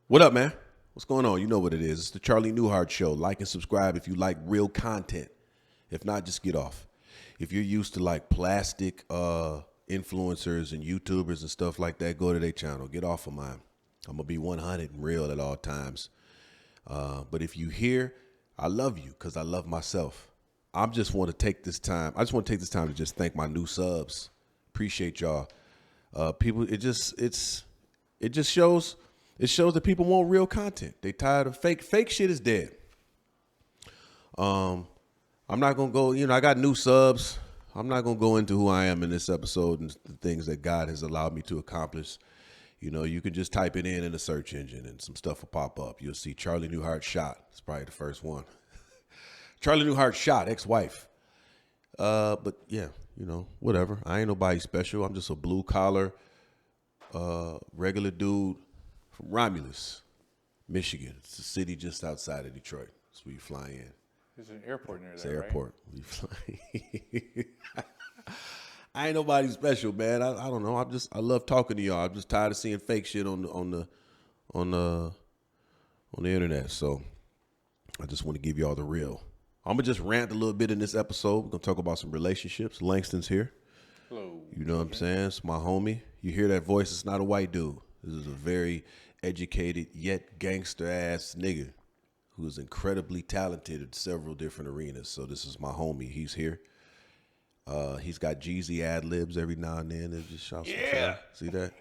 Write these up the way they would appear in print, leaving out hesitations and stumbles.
What up, man? What's going on? You know what it is. It's the Charlie Newhart Show. Like and subscribe if you like real content. If not, just get off. If you're used to like plastic influencers and YouTubers and stuff like that, go to their channel. Get off of mine. I'm going to be 100 and real at all times. But if you hear, I love you because I love myself. I just want to take this time. I just want to take this time to just thank my new subs. Appreciate y'all. People, it just shows. It shows that people want real content. They tired of fake. Fake shit is dead. I'm not gonna go. I got new subs. I'm not gonna go into who I am in this episode and the things that God has allowed me to accomplish. You can just type it in the search engine and some stuff will pop up. You'll see Charlie Newhart shot. It's probably the first one. Charlie Newhart shot, ex-wife. But yeah, whatever. I ain't nobody special. I'm just a blue collar, regular dude from Romulus, Michigan. It's a city just outside of Detroit. That's where you fly in. There's an airport near there, It's an airport. Right? We fly. I ain't nobody special, man. I don't know. I love talking to y'all. I'm just tired of seeing fake shit on the internet. So I just want to give y'all the real. I'm gonna just rant a little bit in this episode. We're gonna talk about some relationships. Langston's here. Hello. You know what I'm saying? It's my homie. You hear that voice? It's not a white dude. This is a very educated yet gangster ass nigga who is incredibly talented in several different arenas. So this is my homie. He's here. He's got Jeezy ad libs every now and then. It just shouts. Yeah. See that?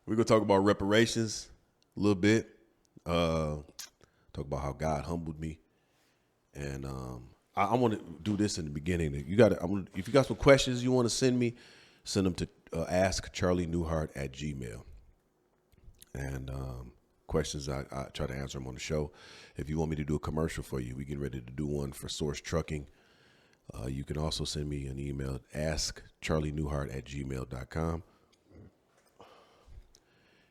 We're gonna talk about reparations a little bit. Talk about how God humbled me, and I want to do this in the beginning. If you got some questions you want to send me, send them to askcharlienewhart@gmail.com. And questions I try to answer them on the show. If you want me to do a commercial for you, we getting ready to do one for Source Trucking. You can also send me an email at askcharlienewhart@gmail.com.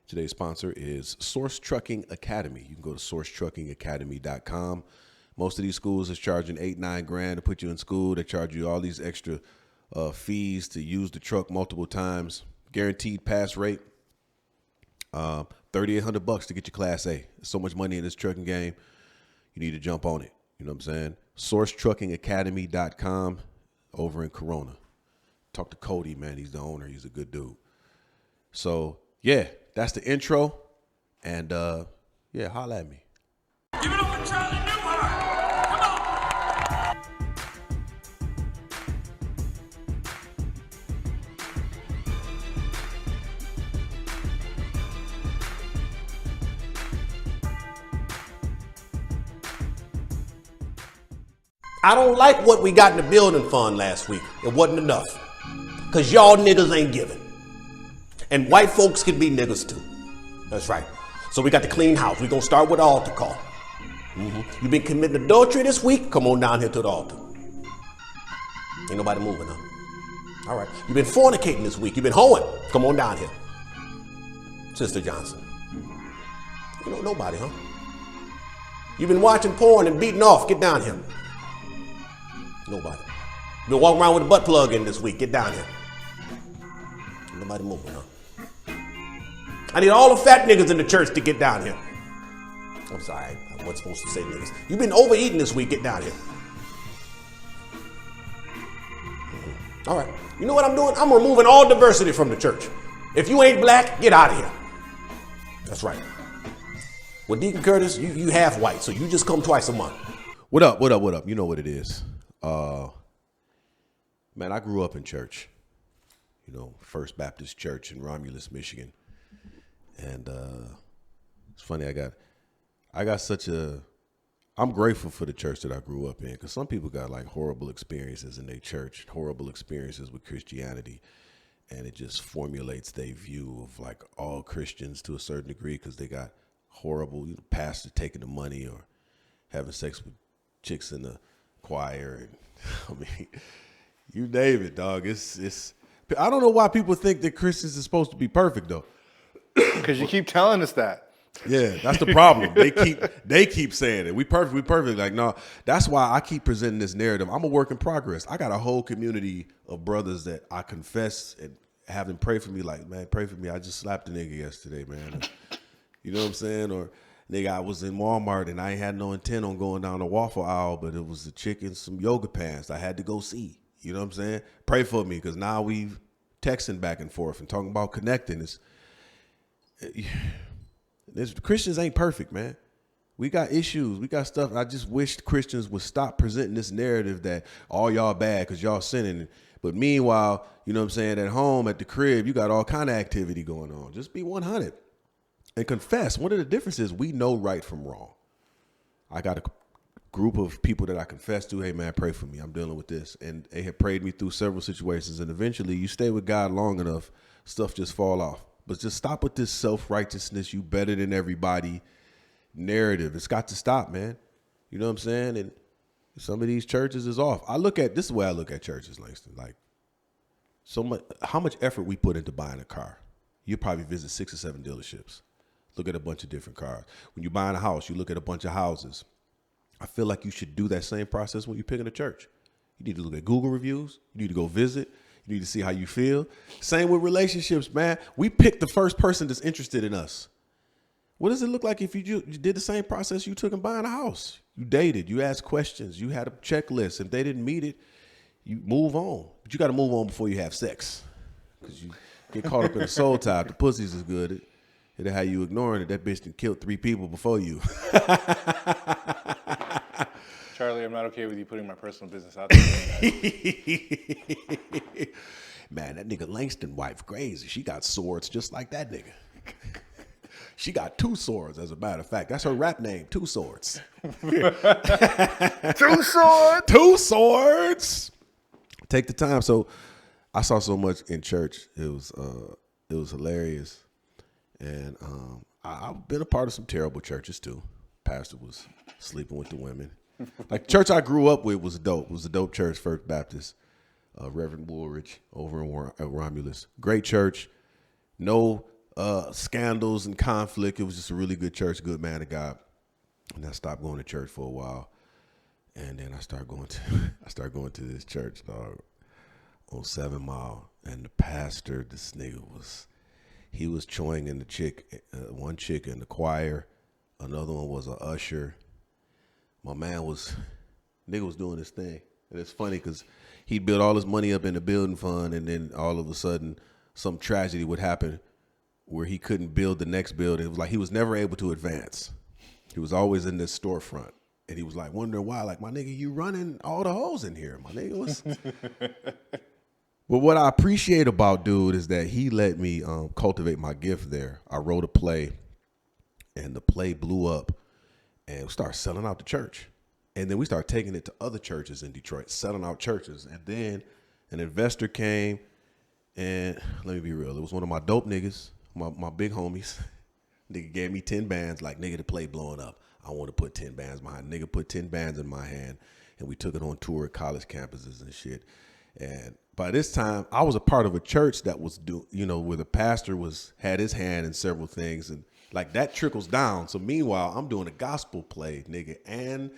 Today's sponsor is Source Trucking Academy. You can go to sourcetruckingacademy.com. Most of these schools is charging $8-9 to put you in school. They charge you all these extra fees to use the truck multiple times. Guaranteed pass rate. $3,800 to get your Class A. There's so much money in this trucking game. You need to jump on it. You know what I'm saying? SourceTruckingAcademy.com over in Corona. Talk to Cody, man. He's the owner. He's a good dude. So, yeah, that's the intro. And, yeah, holla at me. Give it up for Charlie Newhart. Come on. I don't like what we got in the building fund last week. It wasn't enough. Because y'all niggas ain't giving. And white folks can be niggas too. That's right. So we got to clean house. We're going to start with the altar call. You've been committing adultery this week? Come on down here to the altar. Ain't nobody moving, huh? All right. You've been fornicating this week. You've been hoeing. Come on down here. Sister Johnson. You know nobody, huh? You've been watching porn and beating off. Get down here. Nobody. You've been walking around with a butt plug in this week. Get down here. Nobody moving, huh? I need all the fat niggas in the church to get down here. I'm sorry. I wasn't supposed to say niggas. You've been overeating this week. Get down here. All right. You know what I'm doing? I'm removing all diversity from the church. If you ain't black, get out of here. That's right. Well, Deacon Curtis, you half white, so you just come twice a month. What up? You know what it is. Man, I grew up in church. First Baptist Church in Romulus, Michigan. And it's funny, I'm grateful for the church that I grew up in, because some people got like horrible experiences in their church, horrible experiences with Christianity, and it just formulates their view of like all Christians to a certain degree, because they got horrible pastor taking the money or having sex with chicks in the choir, and I mean, you name it, dog. It's. I don't know why people think that Christians are supposed to be perfect, though. Because you keep telling us that. Yeah, that's the problem. They keep saying it. We perfect. Like, no, that's why I keep presenting this narrative. I'm a work in progress. I got a whole community of brothers that I confess and have them pray for me, like, man, pray for me. I just slapped a nigga yesterday, man. Or, you know what I'm saying? Or, nigga, I was in Walmart and I ain't had no intent on going down the waffle aisle, but it was a chick in some yoga pants I had to go see. You know what I'm saying? Pray for me, because now we texting back and forth and talking about connecting. Christians ain't perfect, man. We got issues. We got stuff. I just wish Christians would stop presenting this narrative that all y'all bad because y'all sinning. But meanwhile, you know what I'm saying, at home, at the crib, you got all kind of activity going on. Just be 100 and confess. One of the differences, we know right from wrong. I got a group of people that I confess to. Hey, man, pray for me. I'm dealing with this. And they have prayed me through several situations. And eventually, you stay with God long enough, stuff just fall off. But just stop with this self-righteousness, you better than everybody narrative. It's got to stop, man. You know what I'm saying? And some of these churches is off. This is the way I look at churches, Langston. Like, how much effort we put into buying a car. You probably visit 6 or 7 dealerships. Look at a bunch of different cars. When you're buying a house, you look at a bunch of houses. I feel like you should do that same process when you're picking a church. You need to look at Google reviews. You need to go visit. You need to see how you feel. Same with relationships, man. We pick the first person that's interested in us. What does it look like if you did the same process you took in buying a house? You dated, you asked questions, you had a checklist. If they didn't meet it, you move on. But you got to move on before you have sex, because you get caught up in a soul tie. If the pussy's is good, it'll have you ignoring it. That bitch done killed 3 people before you. Charlie, I'm not okay with you putting my personal business out there. Man, that nigga Langston wife crazy. She got swords just like that nigga. She got 2 swords, as a matter of fact. That's her rap name, 2 Swords. 2 swords? 2 Swords. Take the time. So I saw so much in church. It was hilarious. And I've been a part of some terrible churches too. Pastor was sleeping with the women. Like, the church I grew up with was dope. It was a dope church, First Baptist. Reverend Woolridge over in Romulus. Great church. No scandals and conflict. It was just a really good church, good man of God. And I stopped going to church for a while. And then I started going to this church, dog, on 7 Mile. And the pastor, this nigga he was chewing in the chick, one chick in the choir. Another one was an usher. My man nigga was doing his thing. And it's funny because he'd build all his money up in the building fund, and then all of a sudden some tragedy would happen where he couldn't build the next building. It was like he was never able to advance. He was always in this storefront. And he was like wondering why, like, my nigga, you running all the hoes in here, my nigga. But what I appreciate about dude is that he let me cultivate my gift there. I wrote a play, and the play blew up, and we started selling out the church. And then we started taking it to other churches in Detroit, selling out churches. And then an investor came, and let me be real, it was one of my dope niggas, my big homies. Nigga gave me 10 bands, like, nigga, the play blowing up. I want to put 10 bands behind. Nigga put 10 bands in my hand, and we took it on tour at college campuses and shit. And by this time, I was a part of a church that was, where the pastor had his hand in several things, and like that trickles down. So meanwhile, I'm doing a gospel play, nigga, and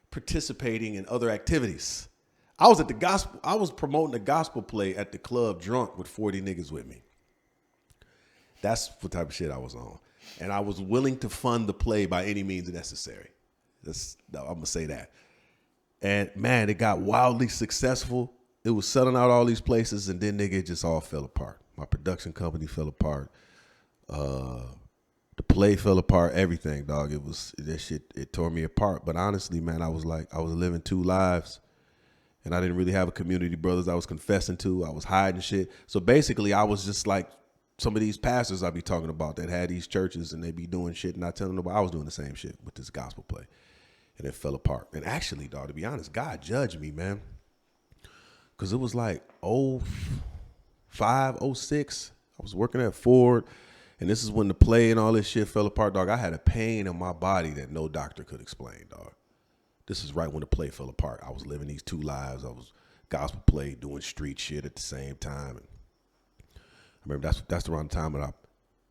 participating in other activities. I was promoting a gospel play at the club drunk with 40 niggas with me. That's what type of shit I was on. And I was willing to fund the play by any means necessary. I'm going to say that. And man, it got wildly successful. It was selling out all these places, and then nigga, it just all fell apart. My production company fell apart. The play fell apart, everything, dog. It tore me apart. But honestly, man, I was living 2 lives, and I didn't really have a community brothers I was confessing to. I was hiding shit. So basically, I was just like some of these pastors I be talking about that had these churches, and they be doing shit and not telling nobody. I was doing the same shit with this gospel play, and it fell apart. And actually, dog, to be honest, God judged me, man, because it was like 05, 06. I was working at Ford. And this is when the play and all this shit fell apart, dog. I had a pain in my body that no doctor could explain, dog. This is right when the play fell apart. I was living these 2 lives. I was gospel play, doing street shit at the same time. And I remember that's around the time that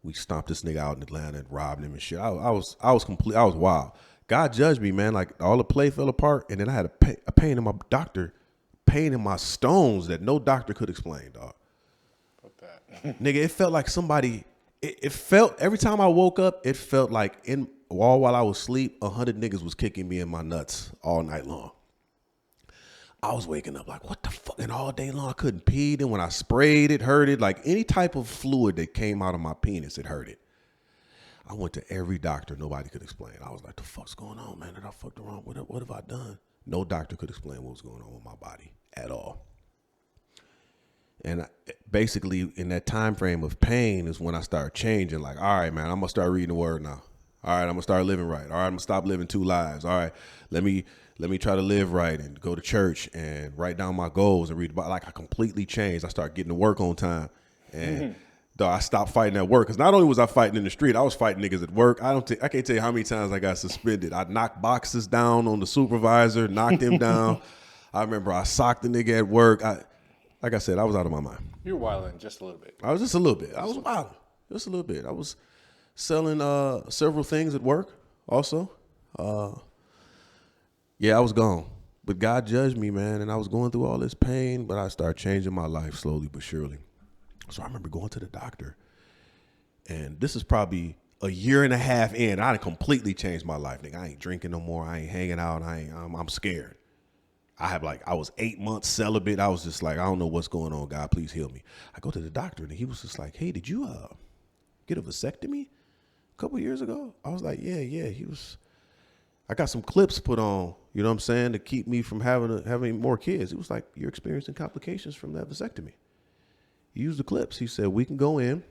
we stomped this nigga out in Atlanta and robbed him and shit. I was wild. God judged me, man. Like, all the play fell apart, and then I had a pain in my stones that no doctor could explain, dog. Fuck that. Nigga, it felt like somebody. It felt every time I woke up, it felt like while I was asleep, 100 niggas was kicking me in my nuts all night long. I was waking up like, what the fuck? And all day long, I couldn't pee. Then when I sprayed, it hurted. Like any type of fluid that came out of my penis, it hurted. I went to every doctor. Nobody could explain. I was like, the fuck's going on, man? Did I fuck around? What have I done? No doctor could explain what was going on with my body at all. And basically, in that time frame of pain is when I started changing. Like, all right, man, I'm going to start reading the word now. All right, I'm going to start living right. All right, I'm going to stop living two lives. All right, let me try to live right and go to church and write down my goals and read about. Like, I completely changed. I started getting to work on time. And I stopped fighting at work. Because not only was I fighting in the street, I was fighting niggas at work. I can't tell you how many times I got suspended. I knocked boxes down on the supervisor, knocked him down. I remember I socked the nigga at work. Like I said, I was out of my mind. You're wilding just a little bit. I was just a little bit. I was wilding just a little bit. I was selling several things at work also. Yeah, I was gone. But God judged me, man, and I was going through all this pain, but I started changing my life slowly but surely. So I remember going to the doctor, and this is probably a year and a half in. I completely changed my life. Nigga, I ain't drinking no more. I ain't hanging out. I'm scared. I was 8 months celibate. I was just like, I don't know what's going on. God, please heal me. I go to the doctor, and he was just like, hey, did you get a vasectomy a couple years ago? I was like, yeah. I got some clips put on, you know what I'm saying, to keep me from having more kids. He was like, you're experiencing complications from that vasectomy. He used the clips. He said, we can go in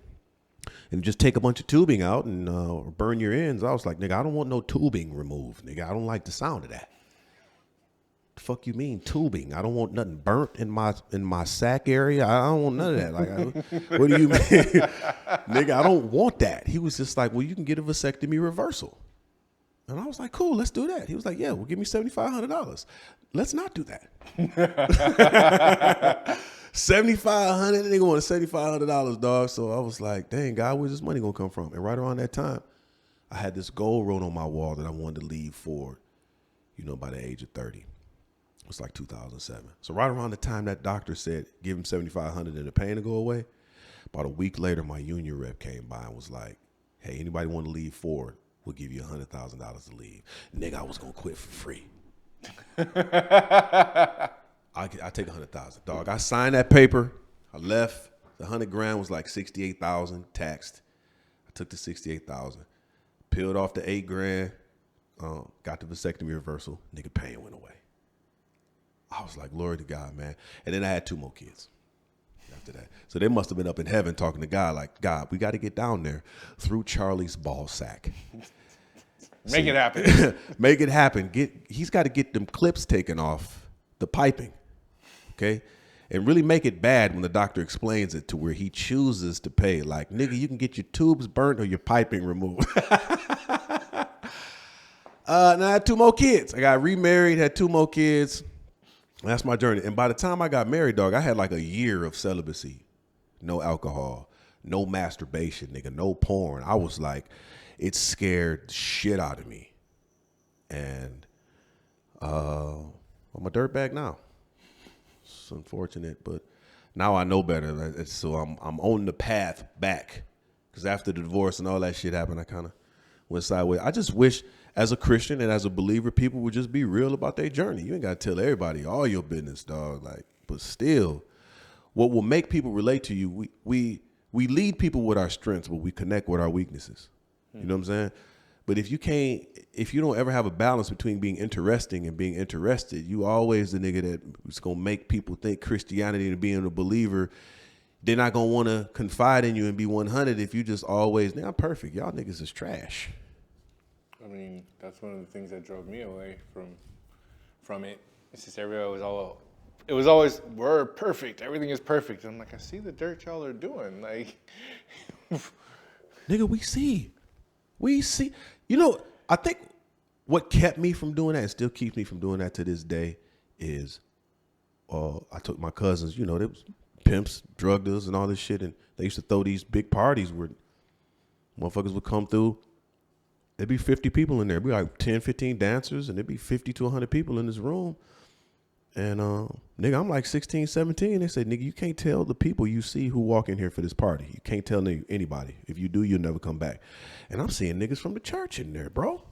and just take a bunch of tubing out and burn your ends. I was like, nigga, I don't want no tubing removed, nigga. I don't like the sound of that. The fuck you mean tubing? I don't want nothing burnt in my sack area. I don't want none of that. Like, what do you mean? Nigga, I don't want that. He was just like, well, you can get a vasectomy reversal. And I was like, cool, let's do that. He was like, yeah, well, give me $7,500. Let's not do that. $7,500, nigga wanted $7,500, dog. So I was like, dang, God, where's this money gonna come from? And right around that time, I had this goal wrote on my wall that I wanted to leave for, by the age of 30. It was like 2007. So right around the time that doctor said, give him $7,500 and the pain to go away, about a week later, my union rep came by and was like, hey, anybody want to leave forward? We'll give you $100,000 to leave. Nigga, I was gonna quit for free. I take $100,000, dog. I signed that paper. I left. The $100,000 was like $68,000 taxed. I took the $68,000, peeled off the $8,000, got the vasectomy reversal. Nigga, pain went away. I was like, glory to God, man. And then I had 2 more kids after that. So they must have been up in heaven talking to God like, God, we got to get down there through Charlie's ball sack. Make it happen. Make it happen. He's got to get them clips taken off the piping, okay? And really make it bad when the doctor explains it to where he chooses to pay. Like, nigga, you can get your tubes burnt or your piping removed. Now I had 2 more kids. I got remarried, had 2 more kids. That's my journey. And by the time I got married, dog, I had like a year of celibacy. No alcohol, no masturbation, nigga, no porn. I was like, it scared the shit out of me. And I'm a dirtbag now. It's unfortunate, but now I know better. So I'm on the path back. Because after the divorce and all that shit happened, I kind of went sideways. I just wish, as a Christian and as a believer, people would just be real about their journey. You ain't got to tell everybody all your business, dog. Like, but still, what will make people relate to you, we lead people with our strengths, but we connect with our weaknesses. You know what I'm saying? But if you don't ever have a balance between being interesting and being interested, you always the nigga that's going to make people think Christianity and being a believer, they're not going to want to confide in you and be 100 if you just always, nigga, I'm perfect. Y'all niggas is trash. I mean, that's one of the things that drove me away from it. It's just it was always, we're perfect. Everything is perfect. I'm like, I see the dirt y'all are doing. Like, nigga, we see. I think what kept me from doing that and still keeps me from doing that to this day is I took my cousins, they was pimps, drug dealers and all this shit, and they used to throw these big parties where motherfuckers would come through. There'd be 50 people in there. It'd be like 10, 15 dancers, and there'd be 50 to 100 people in this room. And nigga, I'm like 16, 17. They said, nigga, you can't tell the people you see who walk in here for this party. You can't tell anybody. If you do, you'll never come back. And I'm seeing niggas from the church in there, bro.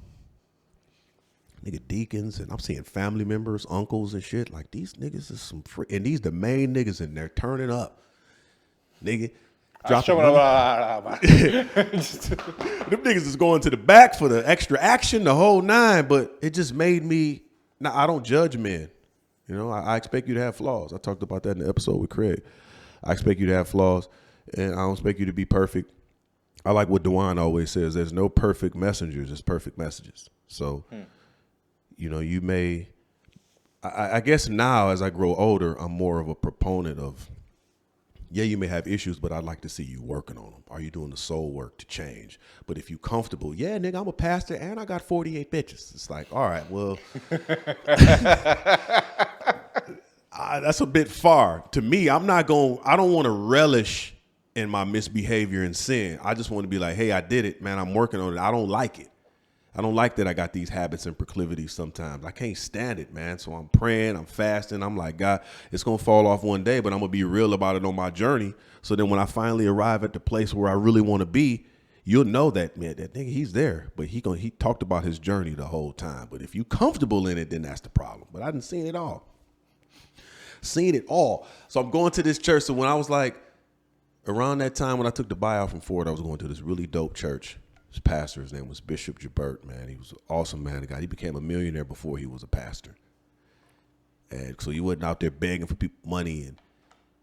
Nigga deacons, and I'm seeing family members, uncles and shit. Like, these niggas is some free, and these the main niggas in there turning up. Nigga, dropping money. Them niggas is going to the back for the extra action, the whole nine, but it just made me, now I don't judge men. You know, I expect you to have flaws. I talked about that in the episode with Craig. I expect you to have flaws, and I don't expect you to be perfect. I like what DeWine always says, there's no perfect messengers, there's perfect messages. So, you know, you may, I guess now as I grow older, I'm more of a proponent of, yeah, you may have issues, but I'd like to see you working on them. Are you doing the soul work to change? But if you comfortable, yeah, nigga, I'm a pastor and I got 48 bitches. It's like, all right, well, that's a bit far. To me, I don't want to relish in my misbehavior and sin. I just want to be like, hey, I did it, man. I'm working on it. I don't like it. I don't like that I got these habits and proclivities sometimes. I can't stand it, man. So I'm praying, I'm fasting. I'm like, God, it's going to fall off one day, but I'm going to be real about it on my journey. So then when I finally arrive at the place where I really want to be, you'll know that, man, that nigga, he's there. But he talked about his journey the whole time. But if you comfortable in it, then that's the problem. But I didn't see it all. Seen it all. So I'm going to this church. So when I was like, around that time when I took the buyout from Ford, I was going to this really dope church. His pastor, his name was Bishop Jabert, man. He was an awesome man. The guy, he became a millionaire before he was a pastor. And so he wasn't out there begging for people money. And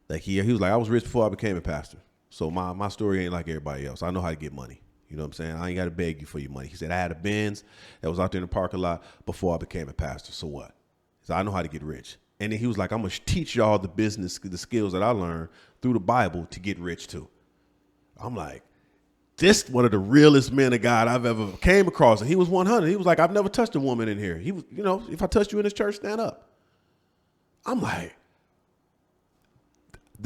like he was like, I was rich before I became a pastor. So my story ain't like everybody else. I know how to get money. You know what I'm saying? I ain't got to beg you for your money. He said, I had a Benz that was out there in the parking lot before I became a pastor. So what? He said, I know how to get rich. And then he was like, I'm going to teach y'all the skills that I learned through the Bible to get rich too. I'm like, this one of the realest men of God I've ever came across. And he was 100. He was like, I've never touched a woman in here. He was, you know, if I touched you in this church, stand up. I'm like,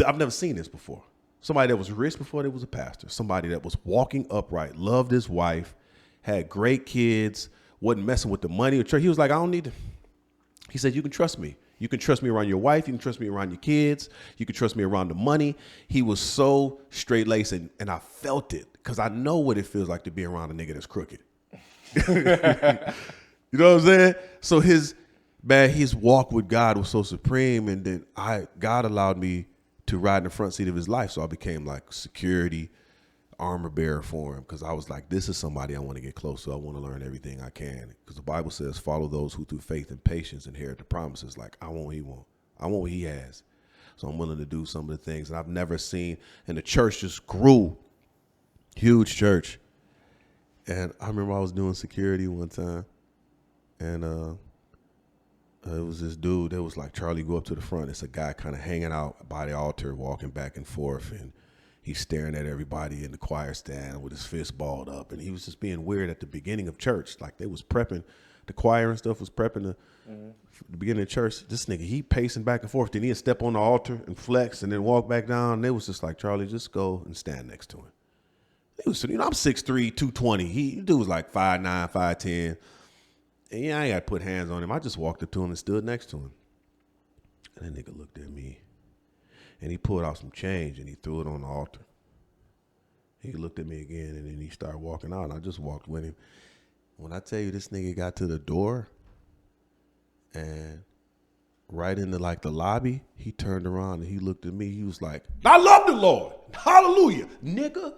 I've never seen this before. Somebody that was rich before they was a pastor. Somebody that was walking upright, loved his wife, had great kids, wasn't messing with the money or church. He was like, I don't need to. He said, you can trust me. You can trust me around your wife. You can trust me around your kids. You can trust me around the money. He was so straight-laced, and I felt it because I know what it feels like to be around a nigga that's crooked. You know what I'm saying? So his walk with God was so supreme, and then God allowed me to ride in the front seat of his life, so I became like security, armor bearer for him because I was like, this is somebody I want to get close to. I want to learn everything I can because the Bible says, follow those who through faith and patience inherit the promises. Like, I want what he wants. I want what he has. So I'm willing to do some of the things that I've never seen. And the church just grew. Huge church. And I remember I was doing security one time. And it was this dude that was like, Charlie, go up to the front. It's a guy kind of hanging out by the altar, walking back and forth. And he's staring at everybody in the choir stand with his fist balled up. And he was just being weird at the beginning of church. Like they was prepping, the choir and stuff was prepping the beginning of church. This nigga, he pacing back and forth. Then he'd step on the altar and flex and then walk back down. And it was just like, Charlie, just go and stand next to him. He was, you know, I'm 6'3", 220. The dude was like 5'9", 5'10". And yeah, I ain't got to put hands on him. I just walked up to him and stood next to him. And that nigga looked at me. And he pulled out some change and he threw it on the altar. He looked at me again and then he started walking out and I just walked with him. When I tell you this nigga got to the door and right into like the lobby, he turned around and he looked at me. He was like, I love the Lord. Hallelujah, nigga.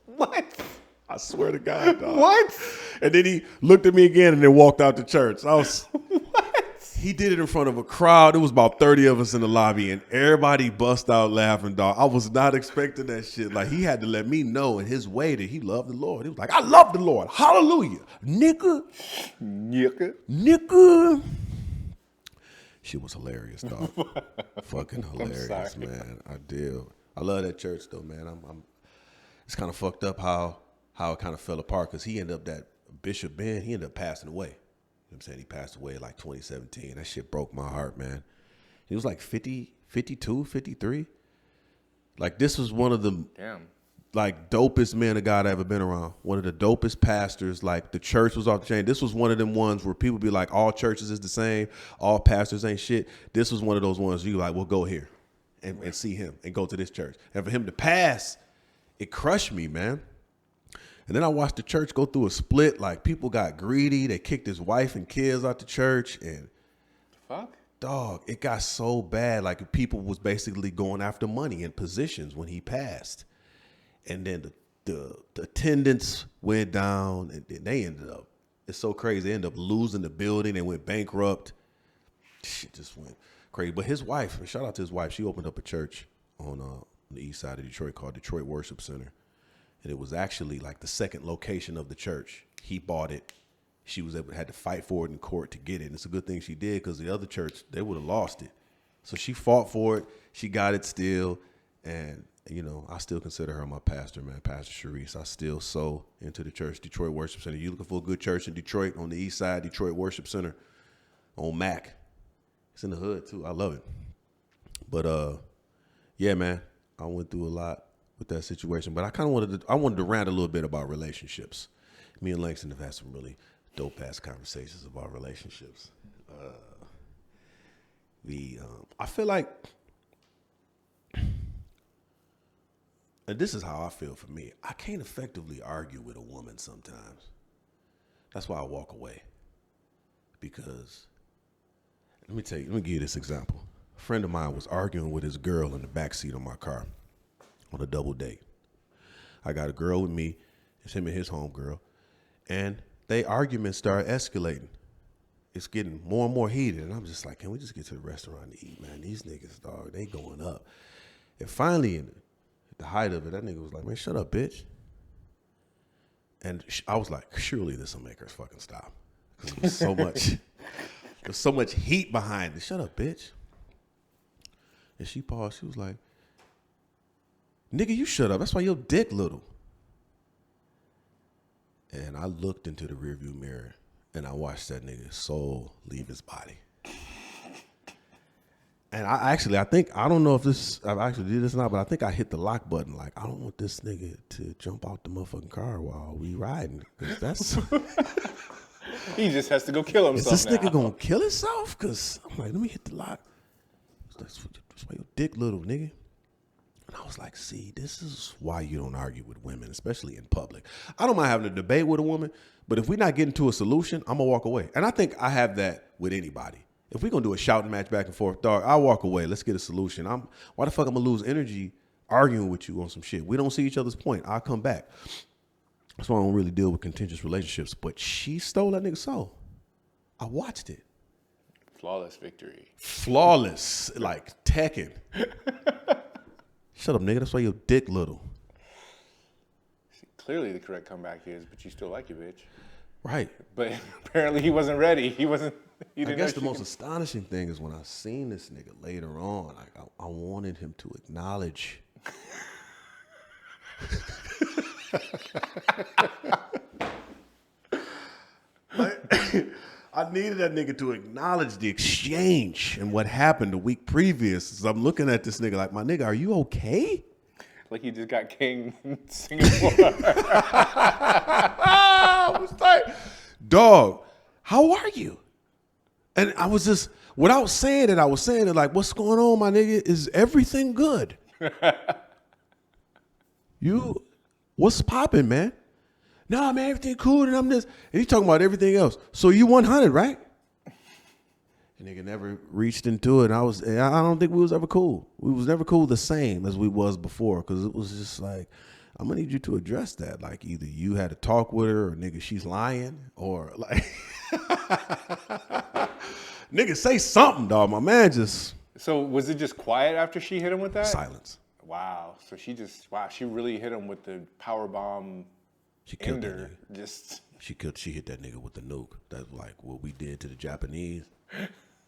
What? I swear to God, dog. What? And then he looked at me again and then walked out the church. What? He did it in front of a crowd. It was about 30 of us in the lobby, and everybody bust out laughing, dog. I was not expecting that shit. Like, he had to let me know in his way that he loved the Lord. He was like, I love the Lord. Hallelujah. Nigga. Shit was hilarious, dog. Fucking hilarious, man. I love that church, though, man. It's kind of fucked up how it kind of fell apart because he ended up, that Bishop Ben, he ended up passing away. You know what I'm saying? He passed away like 2017. That shit broke my heart, man. He was like 50, 52, 53. Like, this was one of the like dopest men of God I ever been around. One of the dopest pastors. Like the church was off the chain. This was one of them ones where people be like, all churches is the same, all pastors ain't shit. This was one of those ones you like, well, go here and see him and go to this church. And for him to pass, it crushed me, man. And then I watched the church go through a split. Like people got greedy. They kicked his wife and kids out the church. And Fuck. dog, it got so bad. Like people was basically going after money and positions when he passed. And then the attendance went down, and then they ended up, it's so crazy, they ended up losing the building and went bankrupt. Shit just went crazy. But his wife, shout out to his wife, she opened up a church on the east side of Detroit called Detroit Worship Center. And it was actually like the second location of the church. He bought it. She was able had to fight for it in court to get it. And it's a good thing she did, because the other church, they would have lost it. So she fought for it. She got it still. And you know, I still consider her my pastor, man, Pastor Sharice. I still so into the church, Detroit Worship Center. You looking for a good church in Detroit on the east side, Detroit Worship Center on Mac. It's in the hood too. I love it. But yeah, man, I went through a lot with that situation. But I wanted to rant a little bit about relationships. Me and Langston have had some really dope ass conversations about relationships. I feel like, and this is how I feel for me, I can't effectively argue with a woman sometimes. That's why I walk away. Because, let me give you this example. A friend of mine was arguing with his girl in the backseat of my car on a double date. I got a girl with me, it's him and his homegirl, and they arguments start escalating. It's getting more and more heated, and I'm just like, can we just get to the restaurant to eat, man? These niggas, dog, they going up. And finally, at the height of it, that nigga was like, man, shut up, bitch. And I was like, surely this will make her fucking stop. Because it was so much, there's so much heat behind it. Shut up, bitch. And she paused. She was like, nigga, you shut up. That's why your dick little. And I looked into the rearview mirror and I watched that nigga's soul leave his body. And I don't know if I've actually did this or not, but I think I hit the lock button. Like, I don't want this nigga to jump out the motherfucking car while we riding. Cause that's He just has to go kill himself. Is this nigga gonna kill himself? Cause I'm like, let me hit the lock. That's why your dick little, nigga. And I was like, see, this is why you don't argue with women, especially in public. I don't mind having a debate with a woman, but if we're not getting to a solution, I'm gonna walk away. And I think I have that with anybody. If we're gonna do a shouting match back and forth, dog, I'll walk away. Let's get a solution. Why the fuck I'm gonna lose energy arguing with you on some shit? We don't see each other's point. I'll come back. That's why I don't really deal with contentious relationships. But she stole that nigga's soul. I watched it. Flawless victory. Flawless, like Tekken. Shut up, nigga. That's why your dick little. See, clearly the correct comeback is, but you still like your bitch. Right. But apparently he wasn't ready. He didn't I guess know the most astonishing thing is when I seen this nigga later on, like I wanted him to acknowledge. I needed that nigga to acknowledge the exchange and what happened the week previous. So I'm looking at this nigga like, my nigga, are you okay? Like he just got king in Singapore. I was like, dog, how are you? And I was just, without saying it, I was saying it like, what's going on, my nigga? Is everything good? What's popping, man? Nah, man, everything cool, and I'm this. And he's talking about everything else. So you 100, right? And nigga never reached into it. I don't think we was ever cool. We was never cool the same as we was before, because it was just like, I'm gonna need you to address that. Like either you had to talk with her, or nigga, she's lying, or like, nigga, say something, dog. My man just. So was it just quiet after she hit him with that? Silence. Wow. So she really hit him with the power bomb. She killed that Ender. nigga. Just. She hit that nigga with the nuke. That's like what we did to the Japanese.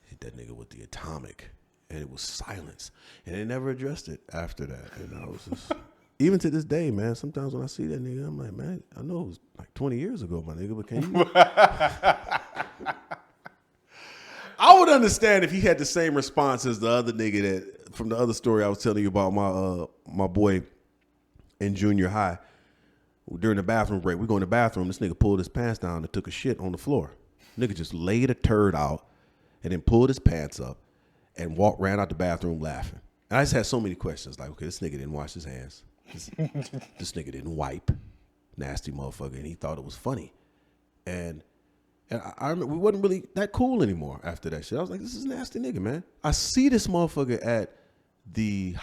Hit that nigga with the atomic, and it was silence. And they never addressed it after that. And I was just, even to this day, man. Sometimes when I see that nigga, I'm like, man, I know it was like 20 years ago, my nigga, but can you? I would understand if he had the same response as the other nigga that from the other story I was telling you about my boy in junior high. During the bathroom break, we go in the bathroom. This nigga pulled his pants down and took a shit on the floor. Nigga just laid a turd out and then pulled his pants up and ran out the bathroom laughing. And I just had so many questions. Like, okay, this nigga didn't wash his hands. This nigga didn't wipe. Nasty motherfucker. And he thought it was funny. And I remember we wasn't really that cool anymore after that shit. I was like, this is a nasty nigga, man. I see this motherfucker at the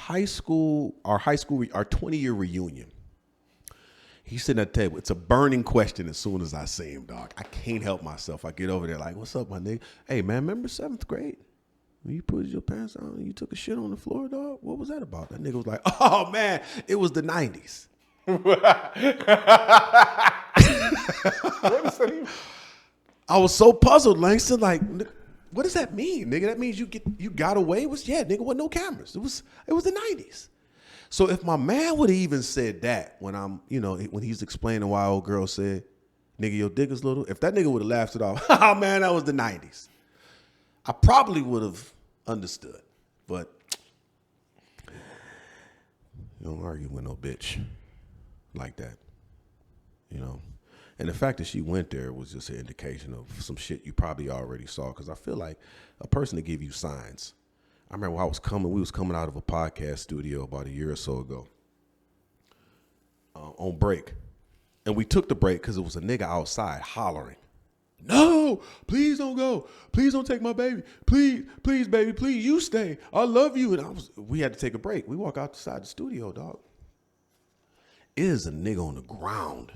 our 20-year reunion. He's sitting at the table. It's a burning question as soon as I see him, dog. I can't help myself. I get over there like, what's up, my nigga? Hey, man, remember 7th grade? When you put your pants on and you took a shit on the floor, dog? What was that about? That nigga was like, oh, man, it was the 90s. What is that even? I was so puzzled, Langston. Like, what does that mean, nigga? That means you got away? Nigga, wasn't no cameras. It was the 90s. So if my man would have even said that when when he's explaining why old girl said, nigga, your dick is little, if that nigga would have laughed it off, oh man, that was the 90s, I probably would have understood. But you don't argue with no bitch like that, you know. And the fact that she went there was just an indication of some shit you probably already saw. Because I feel like a person to give you signs. I remember when we was coming out of a podcast studio about a year or so ago on break. And we took the break because it was a nigga outside hollering, no, please don't go. Please don't take my baby. Please, baby, please, you stay. I love you. And we had to take a break. We walk outside the studio, dog. It is a nigga on the ground,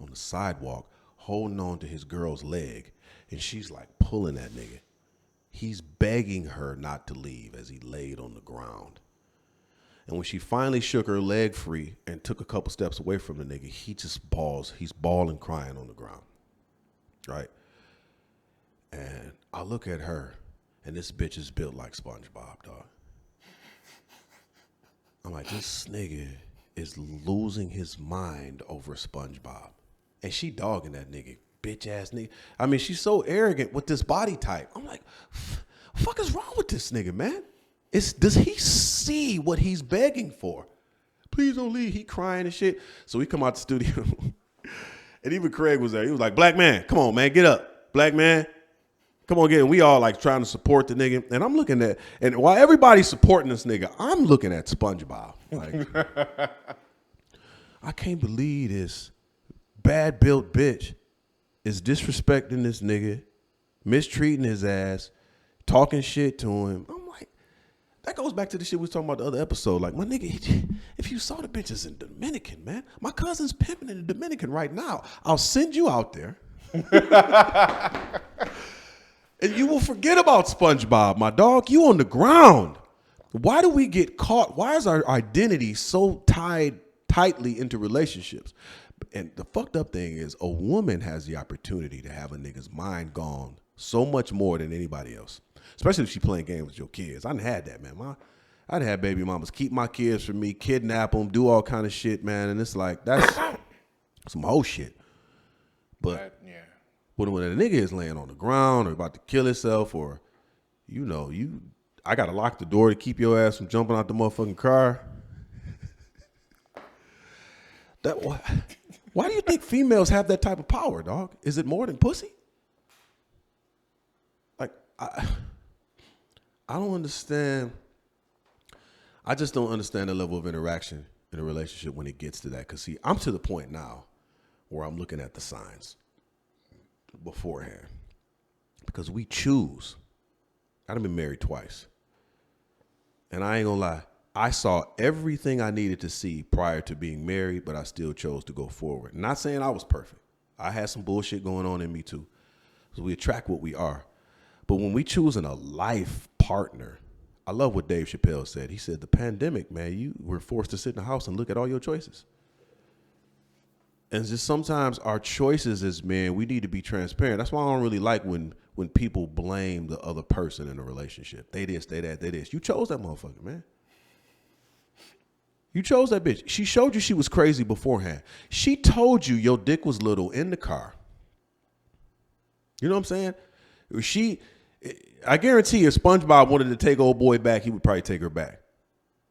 on the sidewalk, holding on to his girl's leg. And she's like pulling that nigga. He's begging her not to leave as he laid on the ground. And when she finally shook her leg free and took a couple steps away from the nigga, he just bawls. He's bawling, crying on the ground. Right? And I look at her, and this bitch is built like SpongeBob, dog. I'm like, this nigga is losing his mind over SpongeBob. And she dogging that nigga. Bitch ass nigga. I mean, she's so arrogant with this body type. I'm like, fuck is wrong with this nigga, man? Does he see what he's begging for? Please don't leave. He crying and shit. So we come out the studio. And even Craig was there. He was like, black man, come on, man, get up. Black man, come on, get in. We all like trying to support the nigga. And I'm looking at, and while everybody's supporting this nigga, I'm looking at SpongeBob. Like, I can't believe this bad built bitch is disrespecting this nigga, mistreating his ass, talking shit to him. I'm like, that goes back to the shit we was talking about the other episode. Like, my nigga, if you saw the bitches in Dominican, man, my cousin's pimping in the Dominican right now. I'll send you out there. And you will forget about SpongeBob, my dog. You on the ground. Why do we get caught? Why is our identity so tied tightly into relationships? And the fucked up thing is a woman has the opportunity to have a nigga's mind gone so much more than anybody else, especially if she playing games with your kids. I done had that, man. I'd had baby mamas keep my kids from me, kidnap them, do all kind of shit, man. And it's like, that's some whole shit. But Yeah. when a nigga is laying on the ground or about to kill himself or, I got to lock the door to keep your ass from jumping out the motherfucking car. Why do you think females have that type of power, dog? Is it more than pussy? Like, I don't understand. I just don't understand the level of interaction in a relationship when it gets to that. Because, see, I'm to the point now where I'm looking at the signs beforehand. Because we choose. I've been married twice. And I ain't gonna lie. I saw everything I needed to see prior to being married, but I still chose to go forward. Not saying I was perfect. I had some bullshit going on in me too. So we attract what we are. But when we choosing a life partner, I love what Dave Chappelle said. He said, the pandemic, man, you were forced to sit in the house and look at all your choices. And just sometimes our choices as men, we need to be transparent. That's why I don't really like when people blame the other person in a relationship. They this, they that, they this. You chose that motherfucker, man. You chose that bitch. She showed you she was crazy beforehand. She told you your dick was little in the car. You know what I'm saying? I guarantee if SpongeBob wanted to take old boy back, he would probably take her back.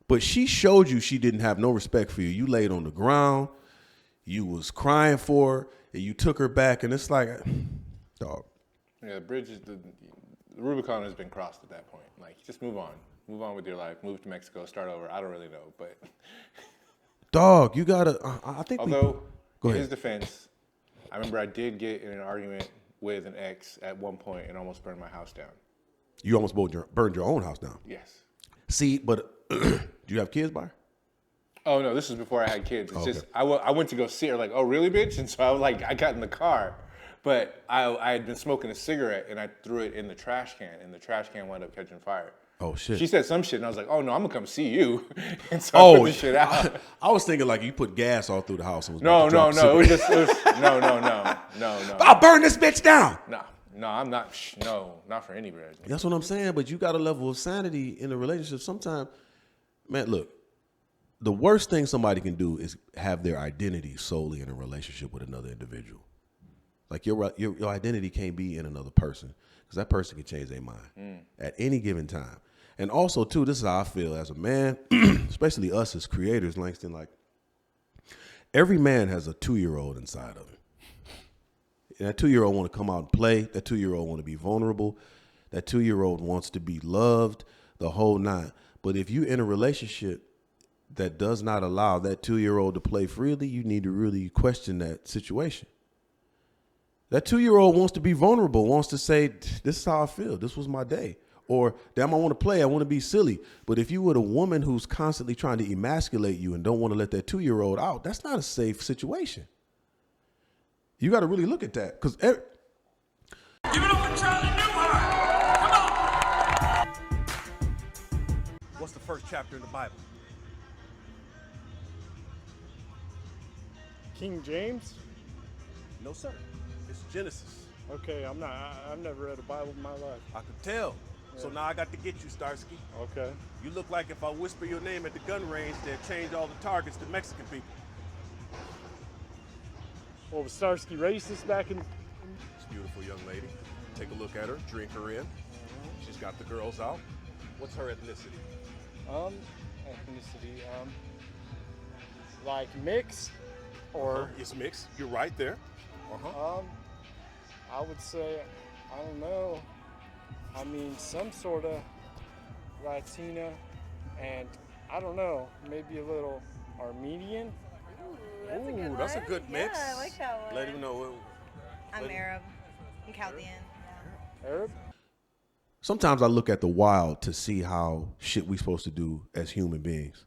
But she showed you she didn't have no respect for you. You laid on the ground. You was crying for her, and you took her back, and it's like, dog. Yeah, the Rubicon has been crossed at that point. Like, just move on. Move on with your life. Move to Mexico. Start over. I don't really know, but. Dog, you gotta. I think. Although, Go in ahead. his defense, I remember I did get in an argument with an ex at one point and almost burned my house down. You almost burned your own house down. Yes. See, but do you have kids by her? Oh no, this was before I had kids. It's just I went to go see her. Like, oh really, bitch? And so I got in the car, but I had been smoking a cigarette and I threw it in the trash can, and the trash can wound up catching fire. Oh shit. She said some shit, and I was like, oh no, I'm gonna come see you. And so I put the shit out. I was thinking like you put gas all through the house. And was No. about to drop It cigarettes. was just no. I'll burn this bitch down. No, I'm not. No, not for any reason. That's what I'm saying. But you got a level of sanity in a relationship. Sometimes, man, look. The worst thing somebody can do is have their identity solely in a relationship with another individual. Like your identity can't be in another person because that person can change their mind at any given time. And also, too, this is how I feel as a man, especially us as creators, Langston. Like every man has a 2-year-old inside of him. And that 2-year-old want to come out and play. That 2-year-old want to be vulnerable. That 2-year-old wants to be loved, the whole nine. But if you in a relationship that does not allow that 2-year-old to play freely, you need to really question that situation. That 2-year-old wants to be vulnerable, wants to say, this is how I feel. This was my day. Or, damn, I want to play. I want to be silly. But if you were a woman who's constantly trying to emasculate you and don't want to let that 2-year-old out, that's not a safe situation. You got to really look at that. Because Give it up for Charlie Newhart. Come on. what's the first chapter in the Bible? King James? No, sir. It's Genesis. Okay, I've never read a Bible in my life. I could tell. So now I got to get you, Starsky. Okay. You look like if I whisper your name at the gun range, they'll change all the targets to Mexican people. Well, was Starsky racist back in? This beautiful young lady. Take a look at her, drink her in. She's got the girls out. What's her ethnicity? Ethnicity, like mixed, or It's mixed. You're right there. I would say, I don't know. I mean, some sort of Latina, and I don't know, maybe a little Armenian. Ooh, that's a good mix. Yeah, I like that one. Let him know. I'm Arab. I'm Chaldean. Arab? Sometimes I look at the wild to see how shit we supposed to do as human beings.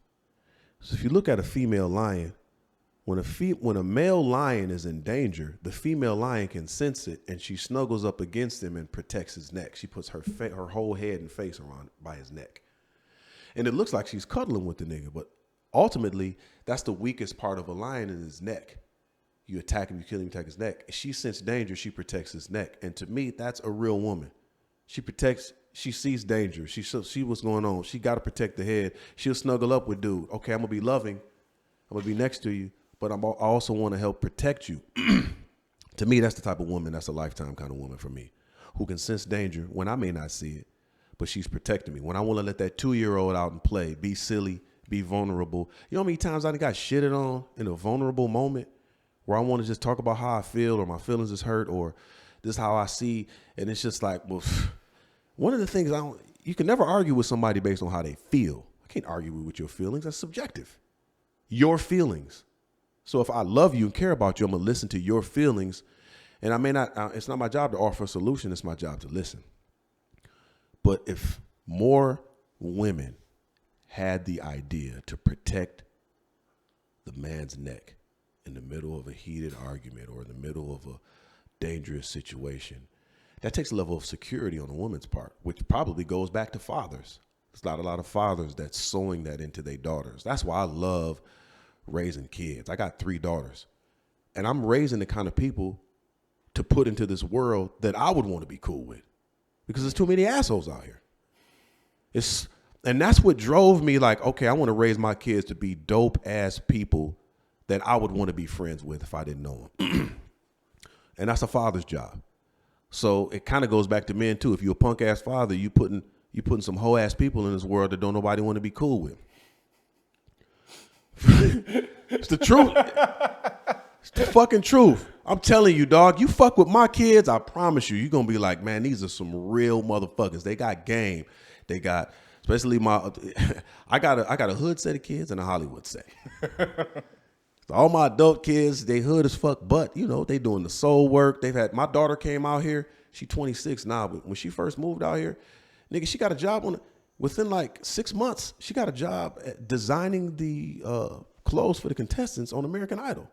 So if you look at a female lion, when a male lion is in danger, the female lion can sense it, and she snuggles up against him and protects his neck. She puts her whole head and face around by his neck. And it looks like she's cuddling with the nigga, but ultimately, that's the weakest part of a lion in his neck. You attack him, you kill him, you attack his neck. If she senses danger, she protects his neck. And to me, that's a real woman. She sees danger. She see what's going on. She got to protect the head. She'll snuggle up with dude. Okay, I'm going to be loving. I'm going to be next to you, but I also want to help protect you. To me, that's the type of woman that's a lifetime kind of woman for me, who can sense danger when I may not see it, but she's protecting me. When I want to let that 2-year-old out and play, be silly, be vulnerable. You know how many times I got shitted on in a vulnerable moment where I want to just talk about how I feel or my feelings is hurt or this is how I see. And it's just like, well, one of the things you can never argue with somebody based on how they feel. I can't argue with your feelings. That's subjective. Your feelings. So if I love you and care about you, I'm going to listen to your feelings. And I may not, it's not my job to offer a solution. It's my job to listen. But if more women had the idea to protect the man's neck in the middle of a heated argument or in the middle of a dangerous situation, that takes a level of security on a woman's part, which probably goes back to fathers. There's not a lot of fathers that's sowing that into their daughters. That's why I love raising kids. I got 3 daughters, and I'm raising the kind of people to put into this world that I would want to be cool with, because there's too many assholes out here. And that's what drove me like, okay, I want to raise my kids to be dope ass people that I would want to be friends with if I didn't know them. And that's a father's job. So it kind of goes back to men too. If you're a punk ass father, you putting some hoe ass people in this world that don't nobody want to be cool with. It's the truth. It's the fucking truth. I'm telling you, dog. You fuck with my kids, I promise you, you're gonna be like, man, these are some real motherfuckers. They got game. They got, especially I got a hood set of kids and a Hollywood set. So all my adult kids, they hood as fuck, but you know, they doing the soul work. My daughter came out here. She 26 now, but when she first moved out here, nigga, she got a job within like 6 months. She got a job at designing the clothes for the contestants on American Idol.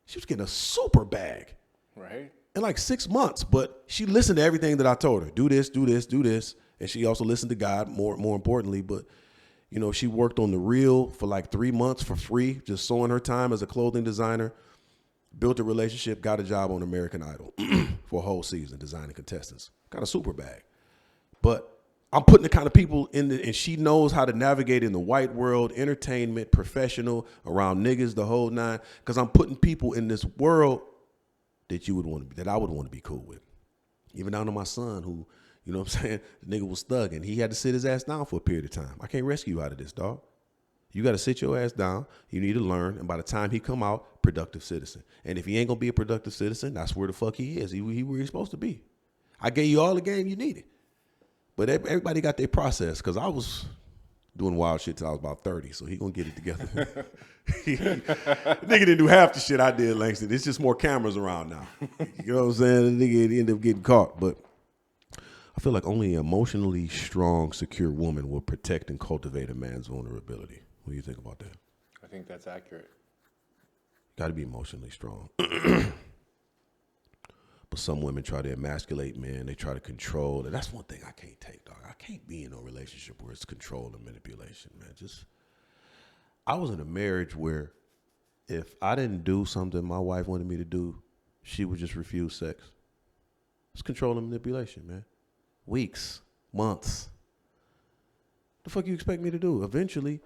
She was getting a super bag. Right. In like 6 months, but she listened to everything that I told her. Do this, do this, do this. And she also listened to God more importantly, but you know, she worked on the reel for like 3 months for free, just sewing her time as a clothing designer, built a relationship, got a job on American Idol for a whole season, designing contestants. Got a super bag. But I'm putting the kind of people and she knows how to navigate in the white world, entertainment, professional, around niggas, the whole nine. Because I'm putting people in this world that I would want to be cool with. Even down to my son who, you know what I'm saying, the nigga was thugging. He had to sit his ass down for a period of time. I can't rescue you out of this, dog. You got to sit your ass down. You need to learn. And by the time he come out, productive citizen. And if he ain't going to be a productive citizen, that's where the fuck he is. He where he's supposed to be. I gave you all the game you needed. But everybody got their process because I was doing wild shit till I was about 30. So he going to get it together. Nigga didn't do half the shit I did, Langston. It's just more cameras around now. You know what I'm saying? The nigga ended up getting caught. But I feel like only an emotionally strong, secure woman will protect and cultivate a man's vulnerability. What do you think about that? I think that's accurate. Got to be emotionally strong. But some women try to emasculate men. They try to control. And that's one thing I can't take, dog. I can't be in a relationship where it's control and manipulation, man. I was in a marriage where if I didn't do something my wife wanted me to do, she would just refuse sex. It's control and manipulation, man. Weeks, months. The fuck you expect me to do? Eventually,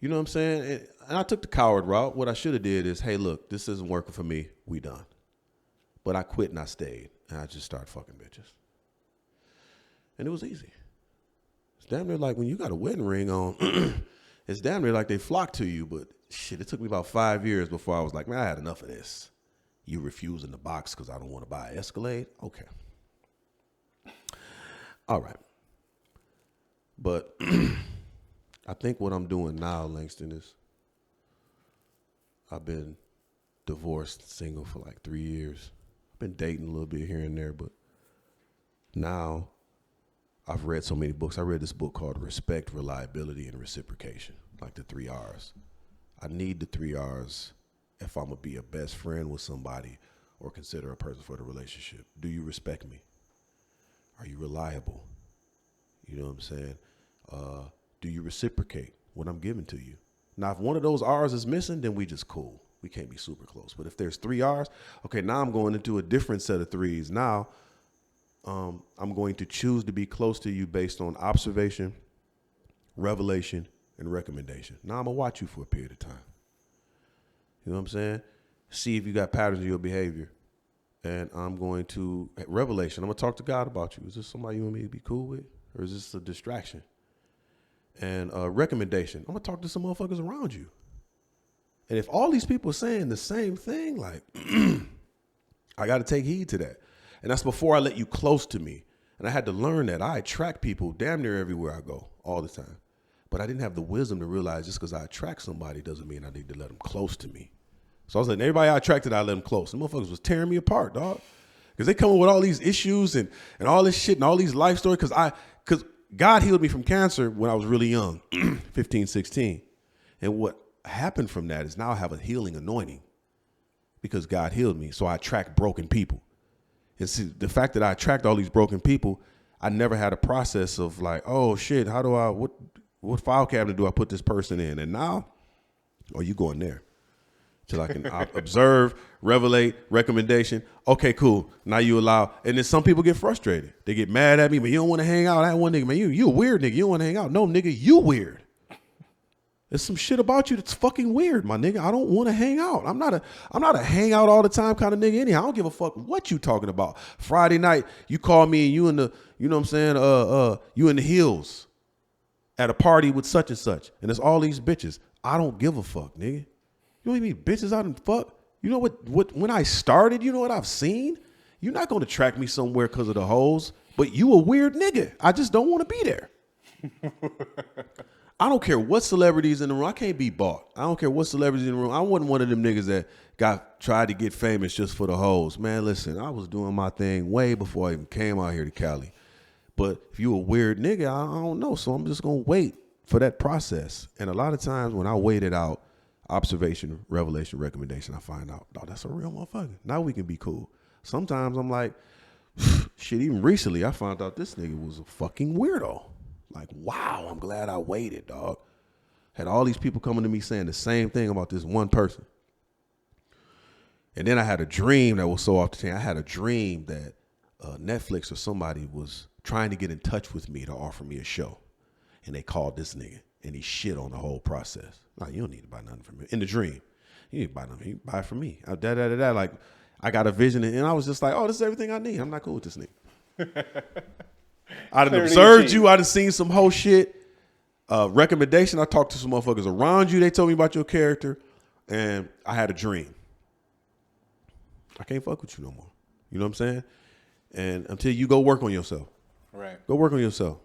you know what I'm saying? And I took the coward route. What I should have did is, hey, look, this isn't working for me. We done. But I quit and I stayed. And I just started fucking bitches. And it was easy. It's damn near like when you got a wedding ring on, it's damn near like they flock to you. But shit, it took me about 5 years before I was like, man, I had enough of this. You refusing the box because I don't want to buy an Escalade? Okay. All right. But I think what I'm doing now, Langston, is I've been divorced, single for like 3 years. I've been dating a little bit here and there, but now I've read so many books. I read this book called Respect, Reliability, and Reciprocation, like the 3 R's. I need the 3 R's if I'm going to be a best friend with somebody or consider a person for the relationship. Do you respect me? Are you reliable? You know what I'm saying? Do you reciprocate what I'm giving to you? Now, if one of those R's is missing, then we just cool. We can't be super close. But if there's 3 R's, okay, now I'm going into a different set of 3s. Now, I'm going to choose to be close to you based on observation, revelation, and recommendation. Now I'm going to watch you for a period of time. You know what I'm saying? See if you got patterns in your behavior. And I'm going to, revelation, I'm going to talk to God about you. Is this somebody you want me to be cool with? Or is this a distraction? And recommendation, I'm going to talk to some motherfuckers around you. And if all these people are saying the same thing, like, I got to take heed to that. And that's before I let you close to me. And I had to learn that I attract people damn near everywhere I go, all the time. But I didn't have the wisdom to realize just because I attract somebody doesn't mean I need to let them close to me. So I was letting everybody I attracted, I let them close. And motherfuckers was tearing me apart, dog. Because they come with all these issues and all this shit and all these life stories. Because God healed me from cancer when I was really young, 15, 16. And what happened from that is now I have a healing anointing because God healed me. So I attract broken people. And see, the fact that I attract all these broken people, I never had a process of like, oh shit, how do I, what file cabinet do I put this person in? And now, oh, you going there. Till I can observe, revelate, recommendation. Okay, cool. Now you allow, and then some people get frustrated. They get mad at me, but you don't want to hang out. I one nigga, man, you a weird nigga. You don't want to hang out. No, nigga, you weird. There's some shit about you that's fucking weird, my nigga. I don't want to hang out. I'm not a hang out all the time kind of nigga anyhow. I don't give a fuck what you talking about. Friday night, you call me and you in the, you know what I'm saying, you in the hills at a party with such and such. And there's all these bitches. I don't give a fuck, nigga. You know what I mean? Bitches out and fuck. You know what? When I started, you know what I've seen? You're not going to track me somewhere because of the hoes, but you a weird nigga. I just don't want to be there. I don't care what celebrities in the room. I can't be bought. I don't care what celebrities in the room. I wasn't one of them niggas that tried to get famous just for the hoes. Man, listen, I was doing my thing way before I even came out here to Cali. But if you a weird nigga, I don't know. So I'm just going to wait for that process. And a lot of times when I wait it out, observation, revelation, recommendation, I find out, oh, that's a real motherfucker. Now we can be cool. Sometimes I'm like, shit, even recently I found out this nigga was a fucking weirdo. Like, wow, I'm glad I waited, dog. Had all these people coming to me saying the same thing about this one person. And then I had a dream that was so off the chain. I had a dream that Netflix or somebody was trying to get in touch with me to offer me a show. And they called this nigga. And he shit on the whole process. Like, you don't need to buy nothing from me. In the dream, you need to buy nothing. You buy it from me. Like, I got a vision, and I was just like, oh, this is everything I need. I'm not cool with this nigga. I done observed you. I done seen some whole shit. Recommendation, I talked to some motherfuckers around you. They told me about your character, and I had a dream. I can't fuck with you no more. You know what I'm saying? And until you go work on yourself. Right. Go work on yourself.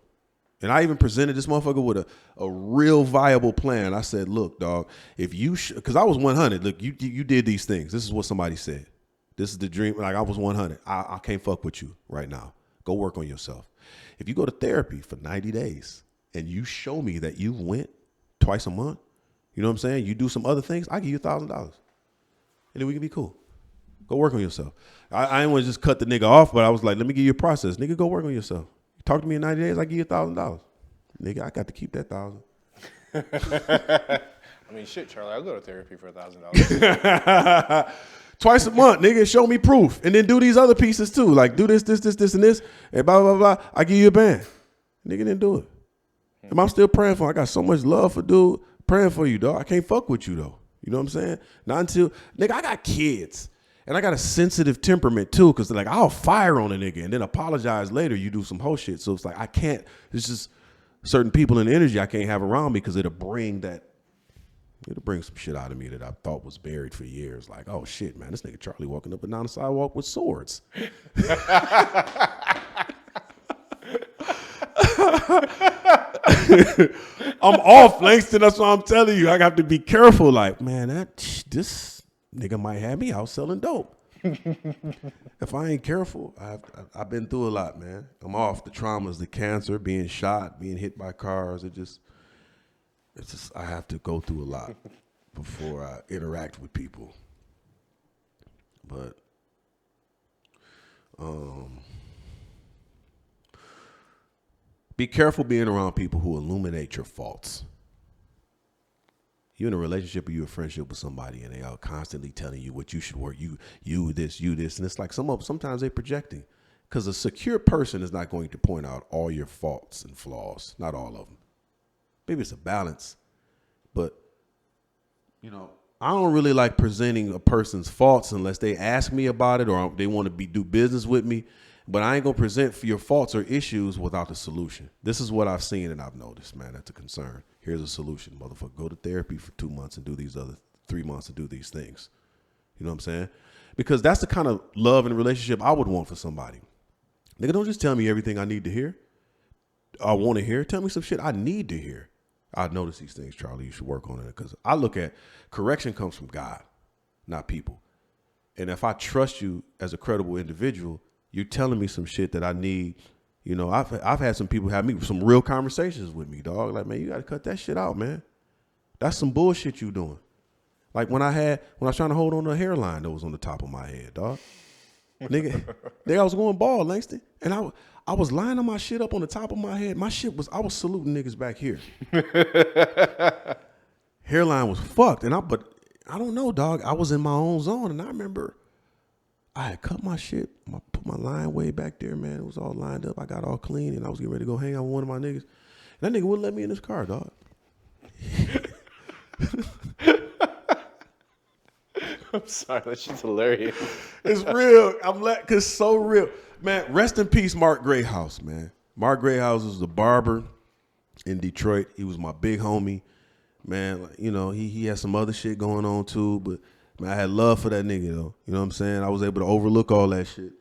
And I even presented this motherfucker with a real viable plan. I said, look, dog, if you, because I was 100. Look, you did these things. This is what somebody said. This is the dream. Like, I was 100. I can't fuck with you right now. Go work on yourself. If you go to therapy for 90 days and you show me that you went twice a month, you know what I'm saying? You do some other things, I give you $1,000. And then we can be cool. Go work on yourself. I didn't want to just cut the nigga off, but I was like, let me give you a process. Nigga, go work on yourself. Talk to me in 90 days, I give you $1,000. Nigga, I got to keep that $1,000. I mean, shit, Charlie, I'll go to therapy for $1,000. Twice a month, nigga, show me proof. And then do these other pieces too. Like, do this, and this, and blah, blah, blah. I give you a band. Nigga didn't do it. And I'm still praying for him. I got so much love for dude. Praying for you, dog. I can't fuck with you, though. You know what I'm saying? Not until, nigga, I got kids. And I got a sensitive temperament too, because like I'll fire on a nigga and then apologize later. You do some whole shit. So it's like I can't, it's just certain people in the energy I can't have around me because it'll bring some shit out of me that I thought was buried for years. Like, oh shit, man, this nigga Charlie walking up and down the sidewalk with swords. I'm off, Langston. That's what I'm telling you. I got to be careful. Like, man, this nigga might have me out selling dope. If I ain't careful, I've been through a lot, man. I'm off. The traumas, the cancer, being shot, being hit by cars. It's just I have to go through a lot before I interact with people. But be careful being around people who illuminate your faults. You're in a relationship or you a friendship with somebody and they are constantly telling you what you should work, you this. And it's like sometimes they're projecting, because a secure person is not going to point out all your faults and flaws, not all of them. Maybe it's a balance, but you know, I don't really like presenting a person's faults unless they ask me about it or they want to do business with me. But I ain't gonna present for your faults or issues without the solution. This is what I've seen and I've noticed, man. That's a concern. Here's a solution, motherfucker. Go to therapy for 2 months and do these other 3 months and do these things. You know what I'm saying? Because that's the kind of love and relationship I would want for somebody. Nigga, don't just tell me everything I need to hear. I want to hear. Tell me some shit I need to hear. I notice these things, Charlie. You should work on it, because I look at correction comes from God, not people. And if I trust you as a credible individual, you're telling me some shit that I need. You know, I've had some people have me some real conversations with me, dog. Like, man, you got to cut that shit out, man. That's some bullshit you doing. Like when I was trying to hold on to a hairline that was on the top of my head, dog. Nigga, I was going bald, Langston, and I was lining my shit up on the top of my head. I was saluting niggas back here. Hairline was fucked, but I don't know, dog. I was in my own zone, and I remember I had cut my shit, put my line way back there, man. It was all lined up. I got all clean, and I was getting ready to go hang out with one of my niggas. And that nigga wouldn't let me in his car, dog. I'm sorry, that shit's hilarious. It's real. Cause it's so real. Man, rest in peace, Mark Grayhouse, man. Mark Grayhouse was the barber in Detroit. He was my big homie. man, like, you know, he had some other shit going on too, but man, I had love for that nigga though. You know what I'm saying? I was able to overlook all that shit.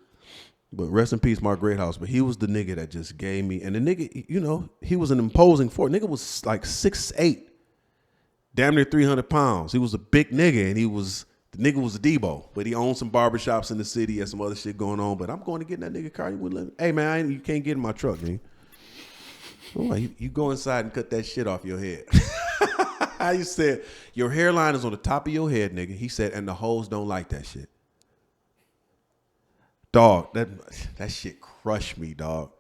But rest in peace, Mark Greathouse. But he was the nigga that just gave me, and the nigga, you know, he was an imposing force. Nigga was like 6'8", damn near 300 pounds. He was a big nigga, and the nigga was a Debo, but he owned some barbershops in the city, had some other shit going on. But I'm going to get in that nigga car. He wouldn't let me. Hey man, you can't get in my truck, man. You go inside and cut that shit off your head. He said, your hairline is on the top of your head, nigga. He said, and the hoes don't like that shit. Dog, that shit crushed me, dog.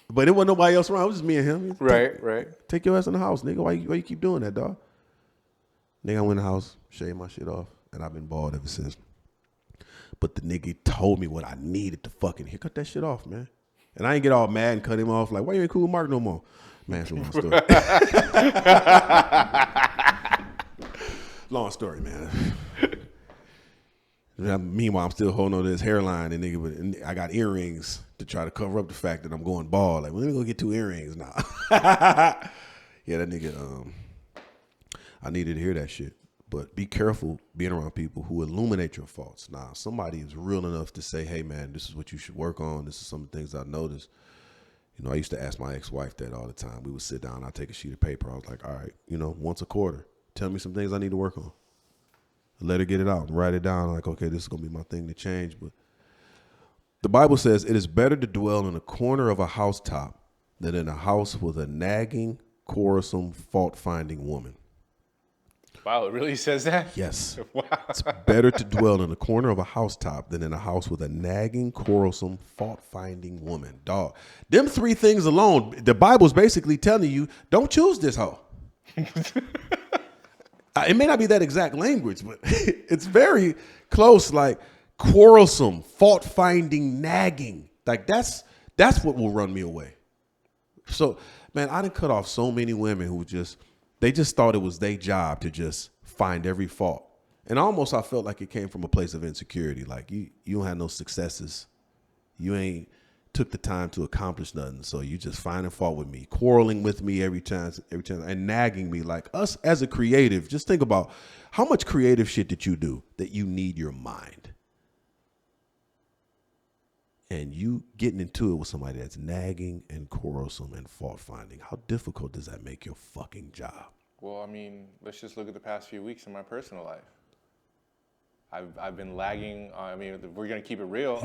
But it wasn't nobody else around. It was just me and him. Right. Take your ass in the house, nigga. Why you keep doing that, dog? Nigga, I went in the house, shaved my shit off, and I've been bald ever since. But the nigga told me what I needed to fucking hear. Cut that shit off, man. And I ain't get all mad and cut him off like, why you ain't cool with Mark no more? Man, that's a long story. Long story, man. Meanwhile, I'm still holding on to this hairline, and nigga, I got earrings to try to cover up the fact that I'm going bald. Like, well, let me go get 2 earrings now. Yeah, that nigga. I needed to hear that shit. But be careful being around people who illuminate your faults. Now, somebody is real enough to say, hey, man, this is what you should work on. This is some of the things I noticed. You know, I used to ask my ex-wife that all the time. We would sit down. I'd take a sheet of paper. I was like, all right, you know, once a quarter, tell me some things I need to work on. Let her get it out and write it down. Like, okay, this is going to be my thing to change. But the Bible says it is better to dwell in a corner of a housetop than in a house with a nagging, quarrelsome, fault-finding woman. Wow, it really says that? Yes. Wow. It's better to dwell in a corner of a housetop than in a house with a nagging, quarrelsome, fault-finding woman. Dog. Them 3 things alone, the Bible's basically telling you, don't choose this hoe. It may not be that exact language, but it's very close, like quarrelsome, fault-finding, nagging. Like that's what will run me away. So, man, I done cut off so many women who they just thought it was their job to just find every fault. And almost I felt like it came from a place of insecurity. Like you don't have no successes. You ain't took the time to accomplish nothing. So you just finding fault with me, quarreling with me every time, and nagging me. Like us as a creative, just think about how much creative shit did you do that you need your mind. And you getting into it with somebody that's nagging and quarrelsome and fault finding. How difficult does that make your fucking job? Well, I mean, let's just look at the past few weeks in my personal life. I've been lagging. I mean, if we're gonna keep it real.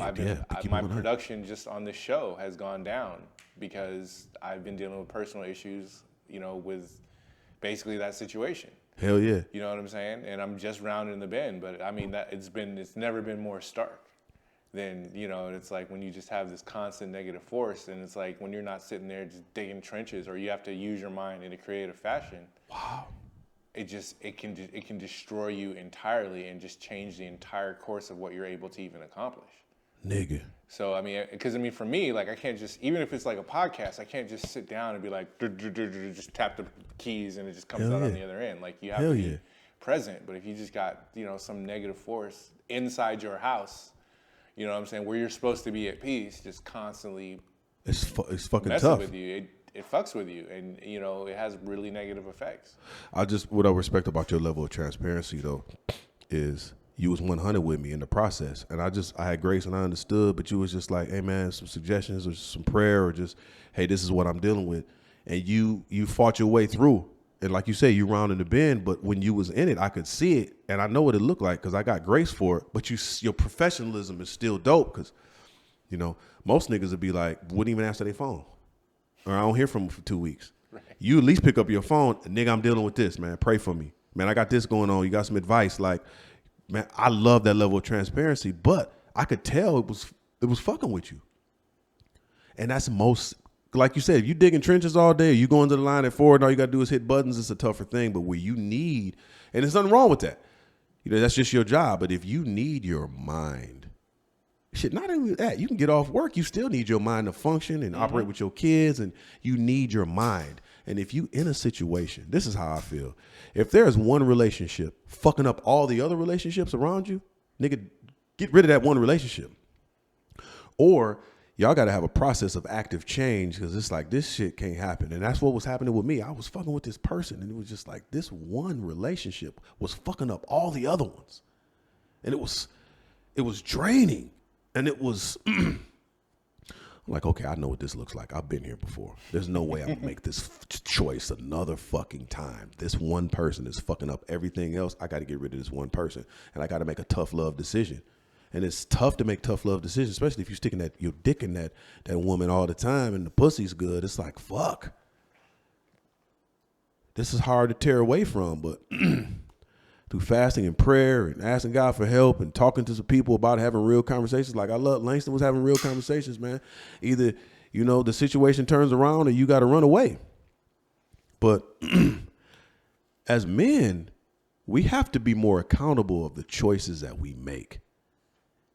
My production just on this show has gone down because I've been dealing with personal issues, you know, with basically that situation. Hell yeah. You know what I'm saying? And I'm just rounding the bend, but I mean it's never been more stark than, you know, it's like when you just have this constant negative force, and it's like when you're not sitting there just digging trenches, or you have to use your mind in a creative fashion. Wow. It can destroy you entirely and just change the entire course of what you're able to even accomplish. Nigga. So, I mean, because, I mean, for me, like, I can't just, even if it's like a podcast, I can't just sit down and be like, just tap the keys and it just comes out on the other end. Like, you have to be present. But if you just got, you know, some negative force inside your house, you know what I'm saying, where you're supposed to be at peace, just constantly it's fucking messing tough with you. It fucks with you, and, you know, it has really negative effects. What I respect about your level of transparency, though, is you was 100 with me in the process. And I had grace and I understood, but you was just like, hey, man, some suggestions or some prayer, or just, hey, this is what I'm dealing with. And you fought your way through. And like you say, you rounded the bend, but when you was in it, I could see it, and I know what it looked like because I got grace for it. But your professionalism is still dope because, you know, most niggas would be like, wouldn't even answer their phone. Or I don't hear from them for 2 weeks. Right. You at least pick up your phone. Nigga, I'm dealing with this, man. Pray for me. Man, I got this going on. You got some advice. Like, man, I love that level of transparency, but I could tell it was fucking with you. And that's most, like you said, if you digging trenches all day, you going to the line at 4 and all you got to do is hit buttons, it's a tougher thing. But where you need, and there's nothing wrong with that. You know, that's just your job. But if you need your mind, shit, not even that. You can get off work. You still need your mind to function and operate with your kids, and you need your mind. And if you in a situation, this is how I feel. If there's one relationship fucking up all the other relationships around you, nigga, get rid of that one relationship. Or y'all got to have a process of active change because it's like this shit can't happen. And that's what was happening with me. I was fucking with this person and it was just like this one relationship was fucking up all the other ones. And it was draining. And it was I'm like, okay, I know what this looks like. I've been here before. There's no way I'm going to make this choice another fucking time. This one person is fucking up everything else. I got to get rid of this one person. And I got to make a tough love decision. And it's tough to make tough love decisions, especially if you're sticking your dick in that woman all the time and the pussy's good. It's like, fuck. This is hard to tear away from, but through fasting and prayer and asking God for help and talking to some people about having real conversations. Like Langston was having real conversations, man. Either, the situation turns around or you got to run away. But as men, we have to be more accountable of the choices that we make.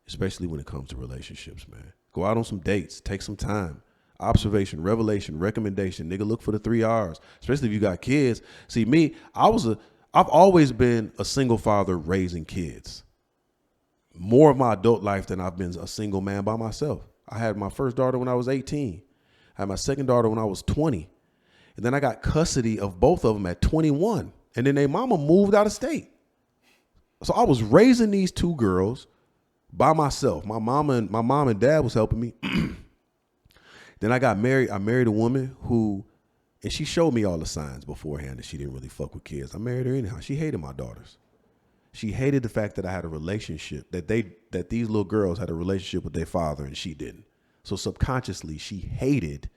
Especially when it comes to relationships, man. Go out on some dates. Take some time. Observation, revelation, recommendation. Nigga, look for the 3 R's. Especially if you got kids. See, me, I've always been a single father raising kids. More of my adult life than I've been a single man by myself. I had my first daughter when I was 18. I had my second daughter when I was 20. And then I got custody of both of them at 21. And then their mama moved out of state. So I was raising these 2 girls by myself. My mom and dad was helping me. Then I got married. I married a woman and she showed me all the signs beforehand that she didn't really fuck with kids. I married her anyhow. She hated my daughters. She hated the fact that I had a relationship, that these little girls had a relationship with their father and she didn't. So subconsciously, she hated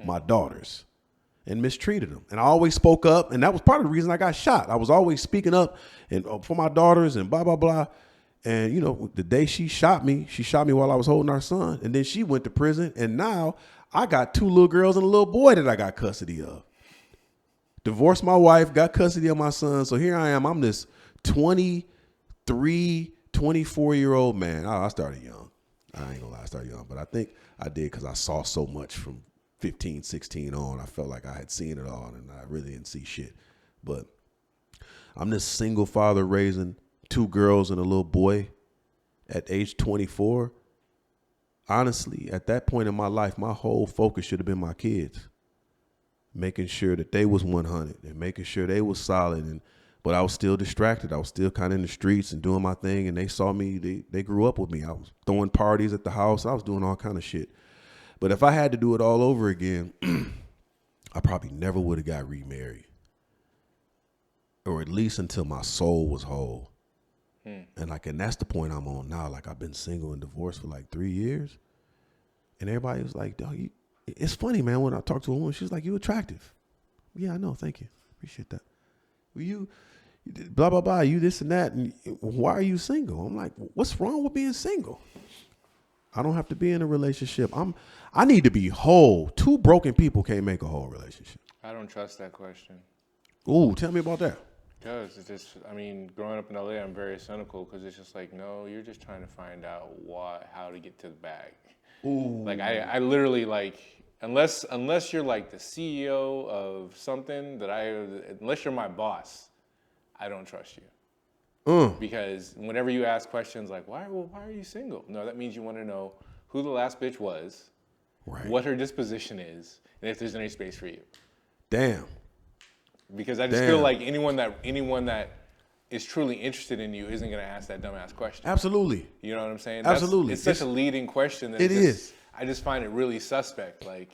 my daughters and mistreated them. And I always spoke up, and that was part of the reason I got shot. I was always speaking up and for my daughters and blah, blah, blah. And, the day she shot me while I was holding our son. And then she went to prison. And now I got 2 little girls and a little boy that I got custody of. Divorced my wife, got custody of my son. So here I am. I'm this 23, 24-year-old man. I started young. I ain't gonna lie, I started young. But I think I did because I saw so much from 15, 16 on. I felt like I had seen it all and I really didn't see shit. But I'm this single father raising 2 girls and a little boy at age 24. Honestly, at that point in my life, my whole focus should have been my kids, making sure that they was 100 and making sure they was solid. But I was still distracted. I was still kind of in the streets and doing my thing. And they saw me. They grew up with me. I was throwing parties at the house. I was doing all kind of shit. But if I had to do it all over again, I probably never would have got remarried, or at least until my soul was whole. And that's the point I'm on now. Like, I've been single and divorced for like 3 years. And everybody was like, dog, it's funny, man. When I talk to a woman, she's like, you attractive. Yeah, I know. Thank you. Appreciate that. Well, you blah, blah, blah. You this and that. And why are you single? I'm like, what's wrong with being single? I don't have to be in a relationship. I need to be whole. 2 broken people can't make a whole relationship. I don't trust that question. Ooh, tell me about that. Because it's just, growing up in LA, I'm very cynical because it's just like, no, you're just trying to find out how to get to the bag. Ooh. Like, I literally, like, unless you're like the CEO of something unless you're my boss, I don't trust you. Because whenever you ask questions like, why are you single? No, that means you want to know who the last bitch was, right, what her disposition is, and if there's any space for you. Damn. Because I just feel like anyone that is truly interested in you isn't going to ask that dumbass question. Absolutely. You know what I'm saying? Absolutely. It's such a leading question. That it is. I just find it really suspect. Like,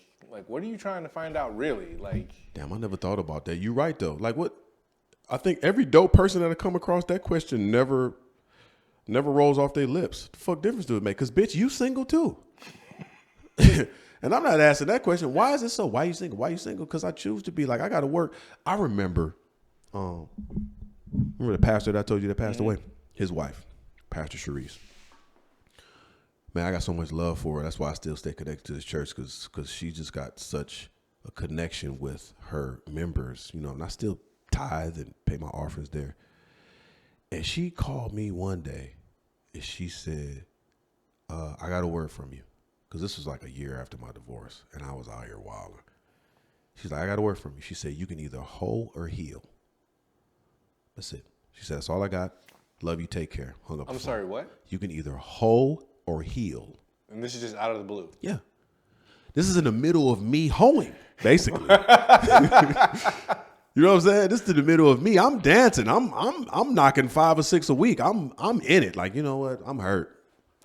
what are you trying to find out really? Like, damn, I never thought about that. You're right though. Like, what? I think every dope person that I come across, that question never rolls off their lips. The fuck difference do it make? Because bitch, you single too. And I'm not asking that question. Why is it so? Why are you single? Why are you single? Because I choose to be. Like, I got to work. I remember the pastor that I told you that passed away? His wife, Pastor Sharice. Man, I got so much love for her. That's why I still stay connected to this church, because she just got such a connection with her members, and I still tithe and pay my offerings there. And she called me one day and she said, I got a word from you. Because this was like a year after my divorce, and I was out here wilding. She's like, I got a word from you. She said, you can either hoe or heal. That's it. She said, that's all I got. Love you. Take care. Hung up. I'm sorry, what? You can either hoe or heal. And this is just out of the blue. Yeah. This is in the middle of me hoeing, basically. You know what I'm saying? This is in the middle of me. I'm dancing. I'm knocking 5 or 6 a week. I'm in it. Like, you know what? I'm hurt.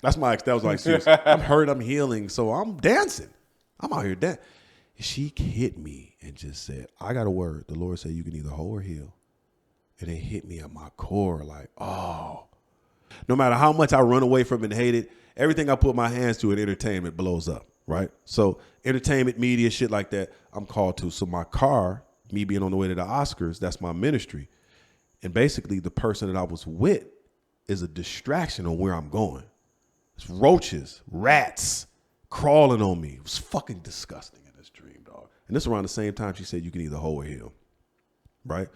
That was my excuse. I'm hurt. I'm healing. So I'm dancing. I'm out here dancing. She hit me and just said, I got a word. The Lord said you can either hoe or heal. And it hit me at my core like, oh. No matter how much I run away from it and hate it, everything I put my hands to in entertainment blows up, right? So entertainment, media, shit like that, I'm called to. So my car, me being on the way to the Oscars, that's my ministry. And basically the person that I was with is a distraction on where I'm going. It's roaches, rats crawling on me. It was fucking disgusting in this dream, dog. And this around the same time she said you can either hoe or heal, right?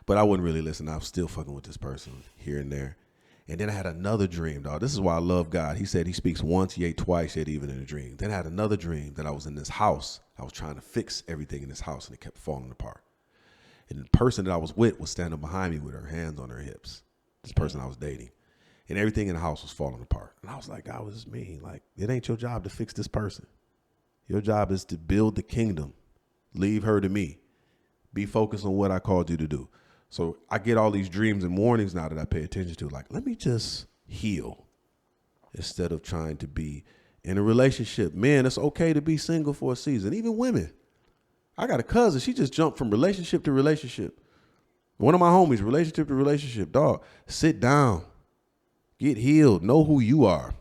But I wouldn't really listen. I was still fucking with this person here and there. And then I had another dream, dog. This is why I love God. He said he speaks once, yet twice, yet even in a dream. Then I had another dream that I was in this house. I was trying to fix everything in this house, and it kept falling apart. And the person that I was with was standing behind me with her hands on her hips. This person I was dating. And everything in the house was falling apart. And I was like, God, what does this mean? Like, it ain't your job to fix this person. Your job is to build the kingdom. Leave her to me. Be focused on what I called you to do. So I get all these dreams and warnings now that I pay attention to. Like, let me just heal instead of trying to be in a relationship. Men, it's okay to be single for a season. Even women. I got a cousin. She just jumped from relationship to relationship. One of my homies, relationship to relationship. Dog, sit down. Get healed. Know who you are.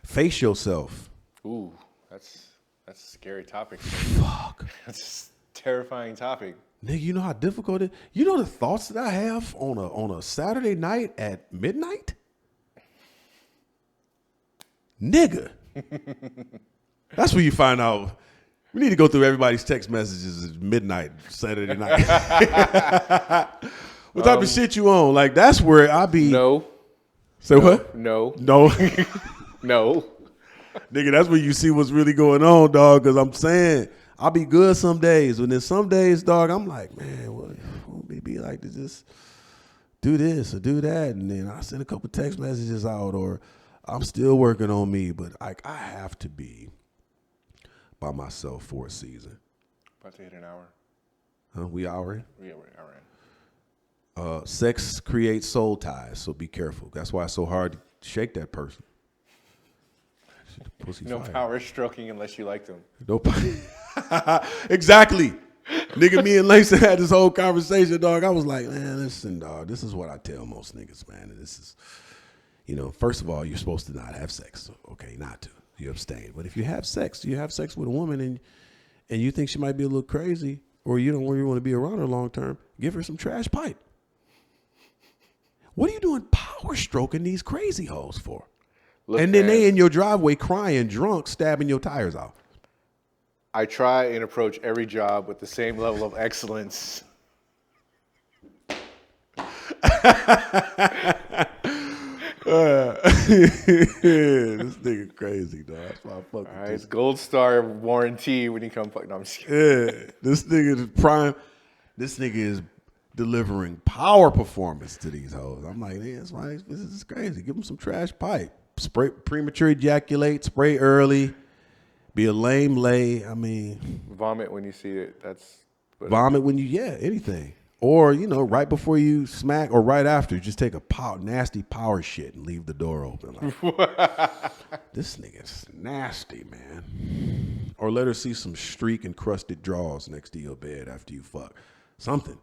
Face yourself. Ooh, that's a scary topic. Fuck. That's a terrifying topic. Nigga, you know how difficult it is? You know the thoughts that I have on a Saturday night at midnight? Nigga. That's where you find out. We need to go through everybody's text messages at midnight, Saturday night. What type of shit you on? Like, that's where I be. No. Say what? No. No. No. Nigga, that's where you see what's really going on, dog. Because I'm saying, I'll be good some days. And then some days, dog, I'm like, man, what would it be like to just do this or do that? And then I send a couple text messages out, or I'm still working on me. But I have to be by myself for a season. About to hit an hour. Huh? We hour in? Yeah, we're an hour in. Sex creates soul ties, so be careful. That's why it's so hard to shake that person. Pussy No fire. power stroking unless you like them. No power. Exactly. Nigga, me and Langston had this whole conversation, dog. I was like, man, listen, dog, this is what I tell most niggas, man. And this is, first of all, you're supposed to not have sex. So, okay, not to. You abstain. But if you have sex with a woman and you think she might be a little crazy, or you don't really want to be around her long term, give her some trash pipe. What are you doing power stroking these crazy hoes for? Look, and then man, they in your driveway crying drunk, stabbing your tires out. I try and approach every job with the same level of excellence. This nigga crazy, dog. That's why I fuck with All right, this. it's gold star warranty when you come fuck. No, I'm just kidding. Yeah, this nigga is prime. This nigga is delivering power performance to these hoes. I'm like, yeah, that's why this is crazy. Give them some trash pipe. Spray premature ejaculate. Spray early. Be a lame lay. I mean, Vomit when you see it. vomit when you anything. Or right before you smack, or right after, just take a nasty power shit and leave the door open. Like, this nigga's nasty, man. Or let her see some streak encrusted drawers next to your bed after you fuck. Something.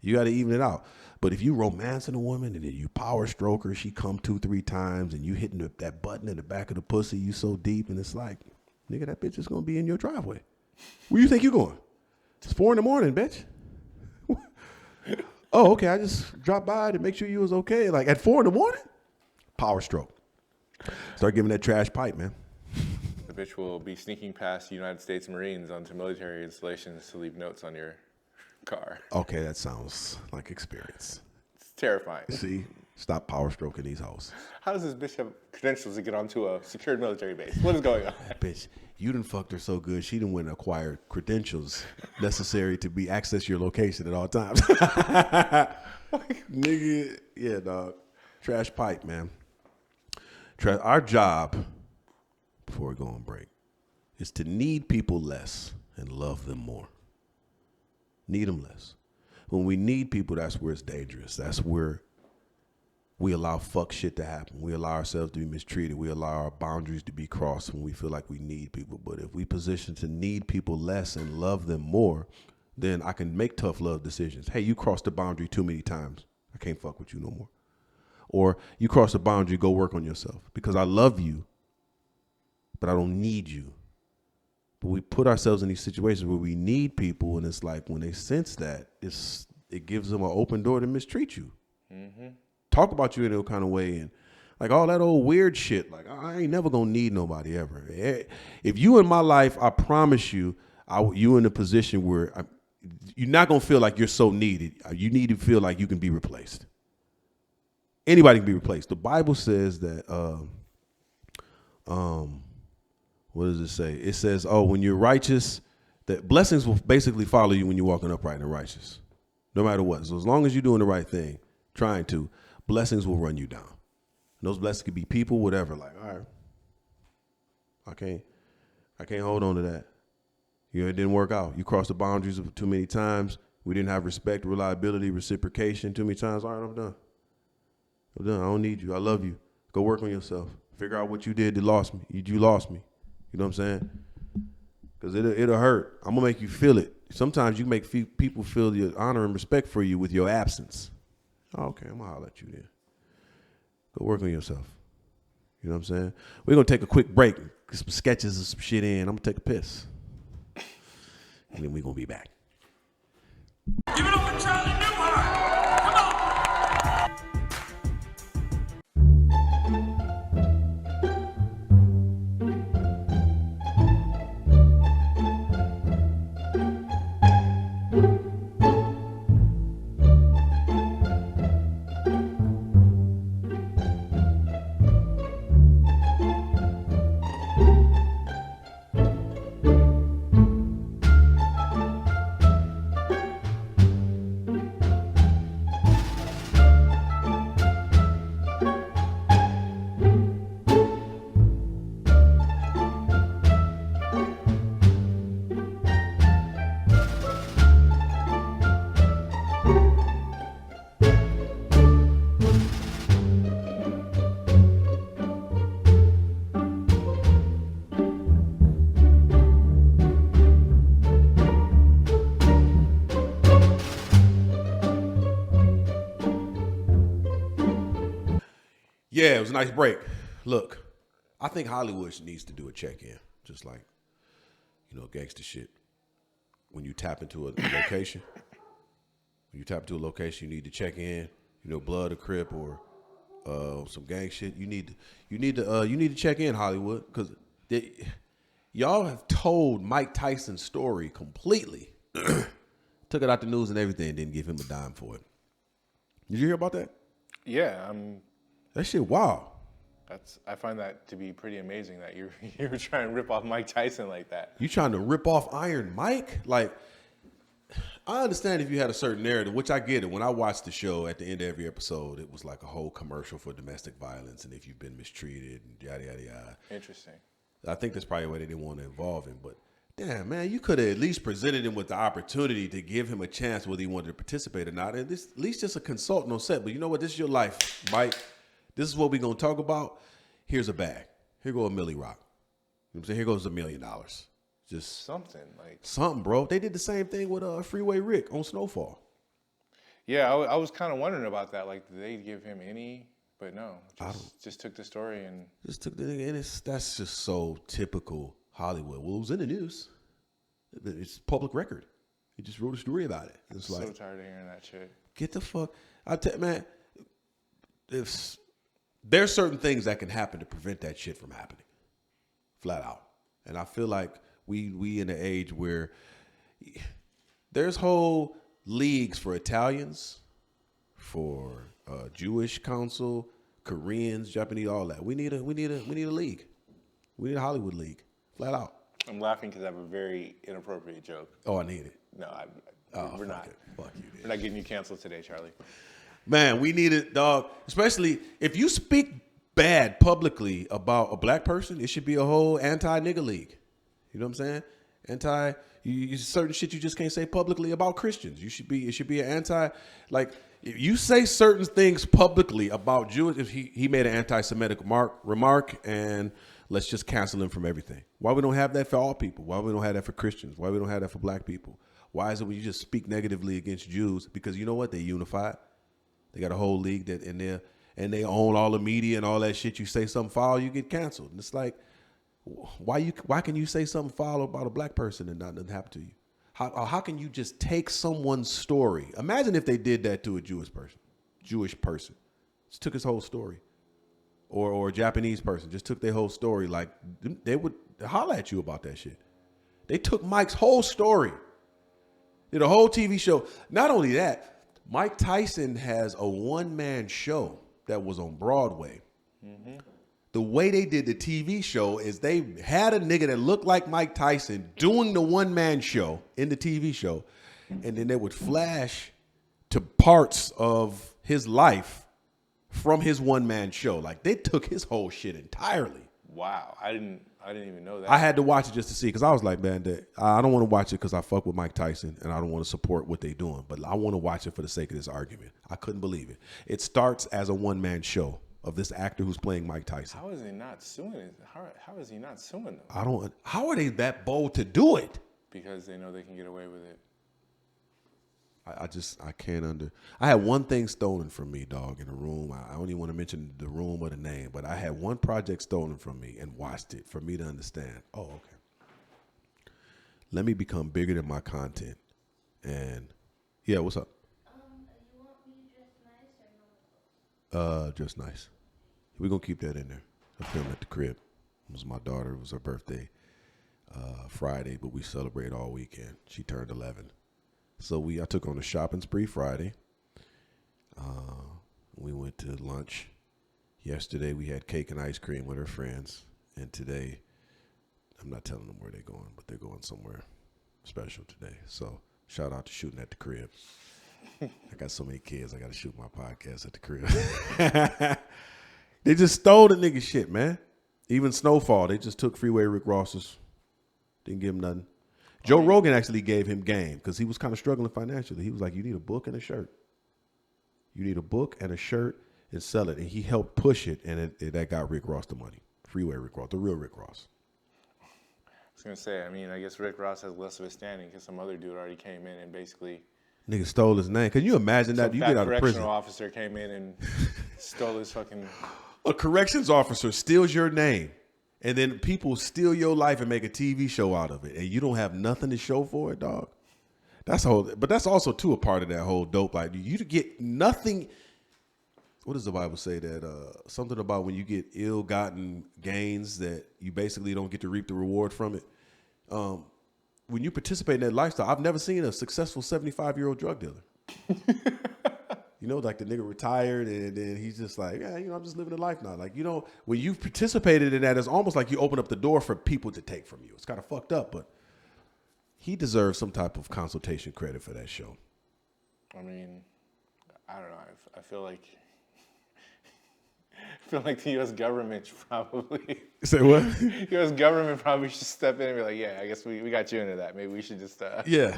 You got to even it out. But if you romancing a woman and then you power stroke her, she come 2-3 times, and you hitting that button in the back of the pussy, you so deep, and it's like, nigga, that bitch is gonna be in your driveway. Where you think you going? It's 4 a.m, bitch. Oh, okay. I just dropped by to make sure you was okay. Like at 4 a.m, power stroke. Start giving that trash pipe, man. The bitch will be sneaking past United States Marines onto military installations to leave notes on your car. Okay, that sounds like experience. It's terrifying. See, stop power stroking these hoes. How does this bitch have credentials to get onto a secured military base? What is going on? That bitch, you done fucked her so good, she done went and acquired credentials necessary to be access your location at all times. Nigga, yeah, dog. Trash pipe, man. Our job before we go on break, is to need people less and love them more. Need them less. When we need people, that's where it's dangerous. That's where we allow fuck shit to happen. We allow ourselves to be mistreated. We allow our boundaries to be crossed when we feel like we need people. But if we position to need people less and love them more, then I can make tough love decisions. Hey, you crossed the boundary too many times. I can't fuck with you no more. Or you crossed the boundary, go work on yourself. Because I love you, but I don't need you. But we put ourselves in these situations where we need people, and it's like when they sense that, it gives them an open door to mistreat you. Mm-hmm. Talk about you in a kind of way, and like all that old weird shit. Like, I ain't never gonna need nobody ever. If you in my life, I promise you, you in a position where you're not gonna feel like you're so needed. You need to feel like you can be replaced. Anybody can be replaced. The Bible says that. What does it say? It says, when you're righteous, that blessings will basically follow you when you're walking upright and righteous, no matter what. So as long as you're doing the right thing, trying to, blessings will run you down. And those blessings could be people, whatever. Like, all right, I can't hold on to that. It didn't work out. You crossed the boundaries too many times. We didn't have respect, reliability, reciprocation too many times. All right, I'm done. I don't need you. I love you. Go work on yourself. Figure out what you did that lost me. You lost me. You know what I'm saying? Because it'll hurt. I'm going to make you feel it. Sometimes you make people feel your honor and respect for you with your absence. Oh, okay, I'm going to holler at you then. Go work on yourself. You know what I'm saying? We're going to take a quick break, get some sketches and some shit in. I'm going to take a piss. And then we're going to be back. Give it up for Charlie Newhart. Come on. Yeah, it was a nice break. Look, I think Hollywood needs to do a check-in, just like, gangster shit. When you tap into a location, you need to check in. Blood or Crip or some gang shit. You need to check in, Hollywood, because y'all have told Mike Tyson's story completely. Took it out the news and everything. Didn't give him a dime for it. Did you hear about that? Yeah, That shit, wow. I find that to be pretty amazing that you were trying to rip off Mike Tyson like that. You trying to rip off Iron Mike? Like, I understand if you had a certain narrative, which I get it. When I watched the show, at the end of every episode, it was like a whole commercial for domestic violence and if you've been mistreated and yada, yada, yada. Interesting. I think that's probably why they didn't want to involve him. But damn, man, you could have at least presented him with the opportunity to give him a chance whether he wanted to participate or not. And this, at least just a consultant on set. But you know what? This is your life, Mike. This is what we're going to talk about. Here's a bag. Here go $1 million rock. You know what I'm saying? Here goes $1 million. Just something, bro. They did the same thing with Freeway Rick on Snowfall. Yeah, I was kind of wondering about that. Like, did they give him any? But no, just took the story and just took the nigga. And that's just so typical Hollywood. Well, it was in the news. It's public record. He just wrote a story about it. It's I'm so tired of hearing that shit. Get the fuck. Man, there's certain things that can happen to prevent that shit from happening. Flat out. And I feel like we in an age where there's whole leagues for Italians, for Jewish council, Koreans, Japanese, all that. We need a league. We need a Hollywood league. Flat out. I'm laughing because I have a very inappropriate joke. Oh, I need it. No, we're not. Fuck you, dude. We're not getting you canceled today, Charlie. Man, we need it, dog. Especially if you speak bad publicly about a black person, it should be a whole anti-nigga league. You know what I'm saying? Certain shit you just can't say publicly about Christians. It should be an anti, like, if you say certain things publicly about Jews, if he made an anti-Semitic remark, and let's just cancel him from everything. Why we don't have that for all people? Why we don't have that for Christians? Why we don't have that for black people? Why is it when you just speak negatively against Jews? Because you know what? They unified. They got a whole league that in there, and they own all the media and all that shit. You say something foul, you get canceled. And it's like, why can you say something foul about a black person and nothing happen to you? How can you just take someone's story? Imagine if they did that to a Jewish person, just took his whole story, or a Japanese person just took their whole story. Like, they would holler at you about that shit. They took Mike's whole story, did a whole TV show. Not only that, Mike Tyson has a one-man show that was on Broadway. Mm-hmm. The way they did the TV show is they had a nigga that looked like Mike Tyson doing the one-man show in the TV show, and then they would flash to parts of his life from his one-man show. Like, they took his whole shit entirely. Wow, I didn't even know that. I had to watch it just to see, because I was like, man, I don't want to watch it because I fuck with Mike Tyson and I don't want to support what they doing, but I want to watch it for the sake of this argument. I couldn't believe it. It starts as a one-man show of this actor who's playing Mike Tyson. How is he not suing it? How is he not suing them? How are they that bold to do it? Because they know they can get away with it. I can't I had one thing stolen from me, dog, in a room. I don't even want to mention the room or the name, but I had one project stolen from me and watched it for me to understand. Oh, okay. Let me become bigger than my content. And yeah, what's up? You want me dressed nice or no? Just nice. We're gonna keep that in there. I filmed at the crib. It was my daughter. It was her birthday Friday, but we celebrate all weekend. She turned 11. So I took on a shopping spree Friday. We went to lunch. Yesterday we had cake and ice cream with her friends. And today, I'm not telling them where they're going, but they're going somewhere special today. So shout out to shooting at the crib. I got so many kids, I got to shoot my podcast at the crib. They just stole the nigga shit, man. Even Snowfall, they just took Freeway Rick Ross's. Didn't give him nothing. Joe Rogan actually gave him game because he was kind of struggling financially. He was like, you need a book and a shirt. You need a book and a shirt and sell it. And he helped push it, and that got Rick Ross the money. Freeway Rick Ross, the real Rick Ross. I was going to say, I mean, I guess Rick Ross has less of a standing because some other dude already came in and basically... Nigga stole his name. Can you imagine that? You get out of prison. Correctional officer came in and stole his fucking... A corrections officer steals your name. And then people steal your life and make a TV show out of it, and you don't have nothing to show for it, dog. But that's also too a part of that whole dope. Like, you get nothing. What does the Bible say that something about when you get ill-gotten gains that you basically don't get to reap the reward from it? When you participate in that lifestyle, I've never seen a successful 75-year-old drug dealer. You know, like the nigga retired and then he's just like, yeah, I'm just living a life now. Like, when you've participated in that, it's almost like you open up the door for people to take from you. It's kind of fucked up, but he deserves some type of consultation credit for that show. I mean, I don't know. I feel like the U.S. government probably... Say what? U.S. government probably should step in and be like, yeah, I guess we got you into that. Maybe we should just... Yeah.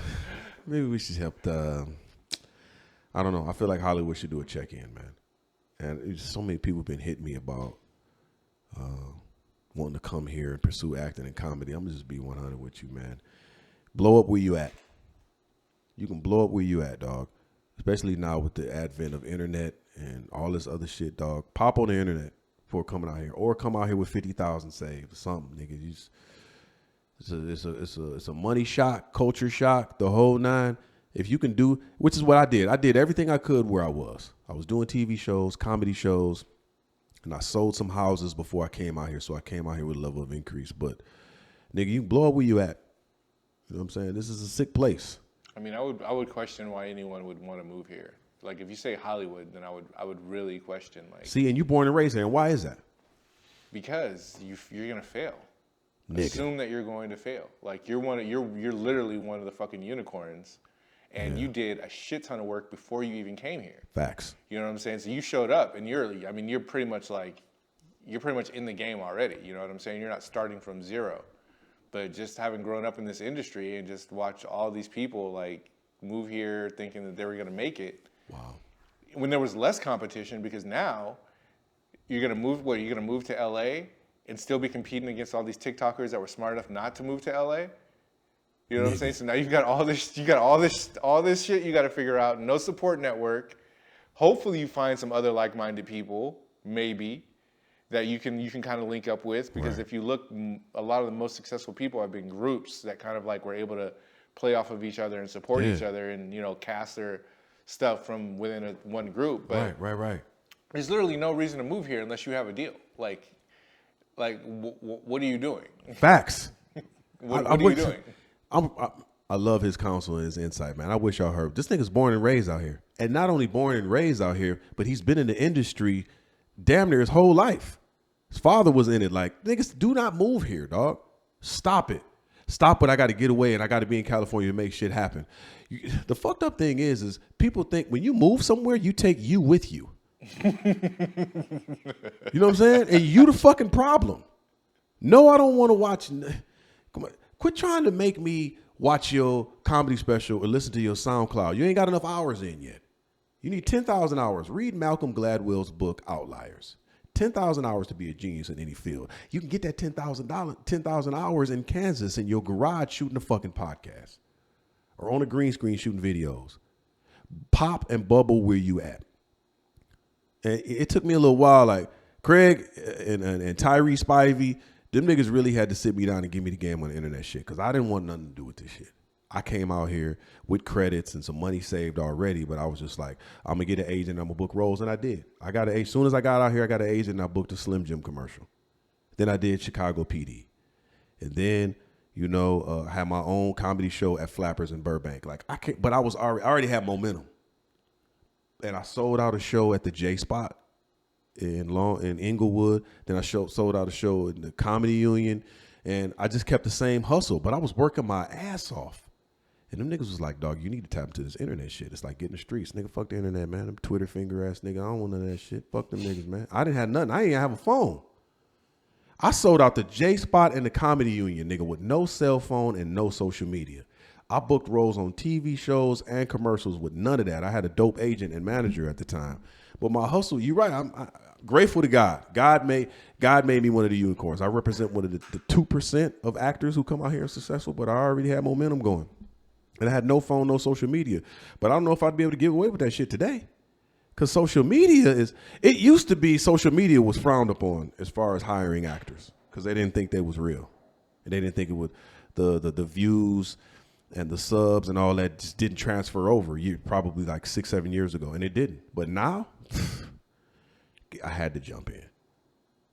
Maybe we should help I don't know. I feel like Hollywood should do a check-in, man. And so many people have been hitting me about wanting to come here and pursue acting and comedy. I'm going to just be 100 with you, man. Blow up where you at. You can blow up where you at, dog. Especially now with the advent of internet and all this other shit, dog. Pop on the internet before coming out here. Or come out here with 50,000 saved or something, nigga. It's a money shot, culture shock, the whole nine. If you can do, which is what I did. I did everything I could where I was. I was doing TV shows, comedy shows, and I sold some houses before I came out here. So I came out here with a level of increase. But, nigga, you can blow up where you at. You know what I'm saying? This is a sick place. I mean, I would question why anyone would want to move here. Like, if you say Hollywood, then I would really question, like... See, and you born and raised here, and why is that? Because you're going to fail. Nigga. Assume that you're going to fail. Like, you're literally one of the fucking unicorns. And you did a shit ton of work before you even came here. Facts. You know what I'm saying? So you showed up, and you're pretty much like, you're pretty much in the game already. You know what I'm saying? You're not starting from zero. But just having grown up in this industry and just watch all these people like move here thinking that they were gonna make it. Wow. When there was less competition, because now you're gonna move. What, you're gonna move to LA and still be competing against all these TikTokers that were smart enough not to move to LA? You know what I'm saying? So now you've got all this shit you got to figure out. No support network. Hopefully you find some other like-minded people, maybe, that you can kind of link up with. Because if you look, a lot of the most successful people have been groups that kind of like were able to play off of each other and support each other and, you know, cast their stuff from within one group. But Right. there's literally no reason to move here unless you have a deal. Like what are you doing? Facts. What are you doing? I love his counsel and his insight, man. I wish y'all heard. This nigga's born and raised out here. And not only born and raised out here, but he's been in the industry damn near his whole life. His father was in it. Like, niggas, do not move here, dog. Stop it. Stop it. I got to get away and I got to be in California to make shit happen. The fucked up thing is people think when you move somewhere, you take you with you. You know what I'm saying? And you the fucking problem. No, I don't want to watch. Come on. Quit trying to make me watch your comedy special or listen to your SoundCloud. You ain't got enough hours in yet. You need 10,000 hours. Read Malcolm Gladwell's book, Outliers. 10,000 hours to be a genius in any field. You can get that 10,000 hours in Kansas in your garage shooting a fucking podcast or on a green screen shooting videos. Pop and bubble where you at. And it took me a little while. Like Craig and Tyree Spivey, them niggas really had to sit me down and give me the game on the internet shit because I didn't want nothing to do with this shit. I came out here with credits and some money saved already, but I was just like, I'm going to get an agent, I'm going to book roles, and I did. I got an agent. As soon as I got out here, I got an agent, and I booked a Slim Jim commercial. Then I did Chicago PD. And then, you know, I had my own comedy show at Flappers in Burbank. Like, but I already had momentum. And I sold out a show at the J Spot in Inglewood. Then I sold out a show in the Comedy Union. And I just kept the same hustle, but I was working my ass off. And them niggas was like, dog, you need to tap into this internet shit. It's like getting the streets. Nigga, fuck the internet, man. Them Twitter finger ass nigga. I don't want none of that shit. Fuck them niggas, man. I didn't have nothing. I didn't even have a phone. I sold out the J Spot and the Comedy Union, nigga, with no cell phone and no social media. I booked roles on TV shows and commercials with none of that. I had a dope agent and manager at the time. But my hustle, you're right. I'm grateful to God. God made me one of the unicorns. I represent one of the 2% of actors who come out here and successful, but I already had momentum going. And I had no phone, no social media. But I don't know if I'd be able to get away with that shit today. Because social media it used to be social media was frowned upon as far as hiring actors. Because they didn't think that was real. And they didn't think it would, the views and the subs and all that just didn't transfer over. Probably like 6-7 years ago. And it didn't. But now, I had to jump in.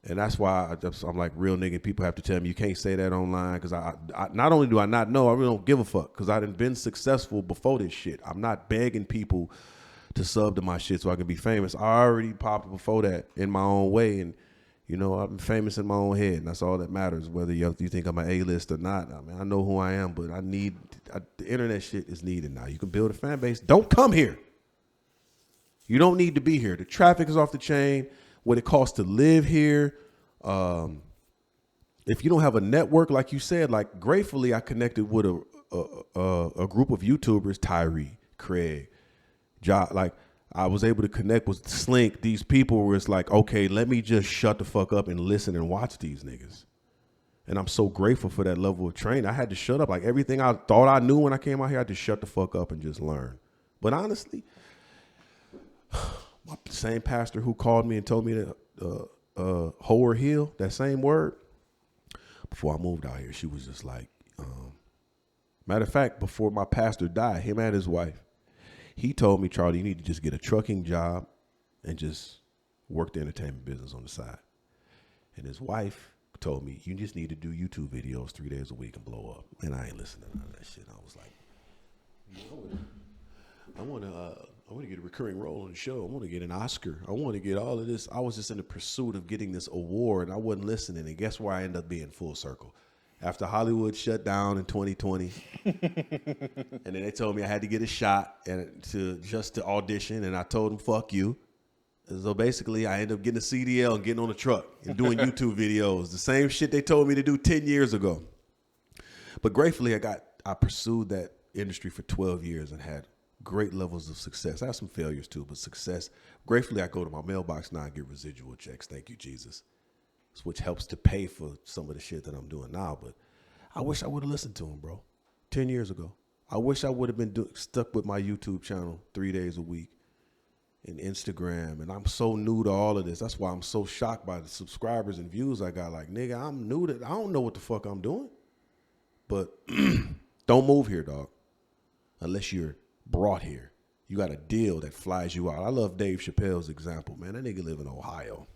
And that's why I'm like, real nigga, people have to tell me you can't say that online because I not only do I not know, I really don't give a fuck because I done been successful before this shit. I'm not begging people to sub to my shit so I can be famous. I already popped before that in my own way. And, you know, I've been famous in my own head. And that's all that matters, whether you think I'm an A-list or not. I mean, I know who I am, but the internet shit is needed now. You can build a fan base. Don't come here. You don't need to be here. The traffic is off the chain. What it costs to live here. If you don't have a network, like you said, like gratefully I connected with a group of YouTubers, Tyree, Craig, like I was able to connect with Slink, these people where it's like, okay, let me just shut the fuck up and listen and watch these niggas. And I'm so grateful for that level of training. I had to shut up. Like everything I thought I knew when I came out here, I had to shut the fuck up and just learn. But honestly, my same pastor who called me and told me that hoe or heel, that same word, before I moved out here, she was just like, matter of fact, before my pastor died, him and his wife, he told me, Charlie, you need to just get a trucking job and just work the entertainment business on the side. And his wife told me, you just need to do YouTube videos 3 days a week and blow up. And I ain't listening to none of that shit. I was like, I want to get a recurring role on the show. I want to get an Oscar. I want to get all of this. I was just in the pursuit of getting this award, and I wasn't listening. And guess where I ended up being full circle? After Hollywood shut down in 2020, and then they told me I had to get a shot to audition, and I told them, fuck you. So basically, I ended up getting a CDL and getting on a truck and doing YouTube videos. The same shit they told me to do 10 years ago. But gratefully, I pursued that industry for 12 years and had great levels of success. I have some failures too, but success. Gratefully, I go to my mailbox now and get residual checks. Thank you, Jesus. Which helps to pay for some of the shit that I'm doing now. But I wish I would have listened to him, bro, 10 years ago. I wish I would have been stuck with my YouTube channel 3 days a week and Instagram. And I'm so new to all of this. That's why I'm so shocked by the subscribers and views I got. Like, nigga, I'm new to, I don't know what the fuck I'm doing. But don't move here, dog, unless you're brought here. You got a deal that flies you out. I love Dave Chappelle's example, man. That nigga live in Ohio.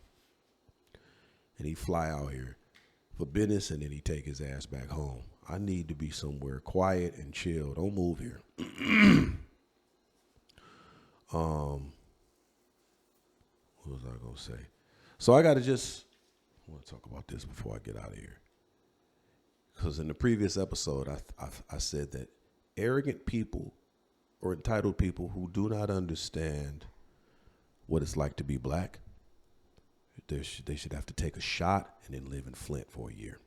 And he fly out here for business and then he take his ass back home. I need to be somewhere quiet and chill. Don't move here. What was I going to say? So I want to talk about this before I get out of here. Because in the previous episode, I said that arrogant people or entitled people who do not understand what it's like to be black, they should have to take a shot and then live in Flint for a year.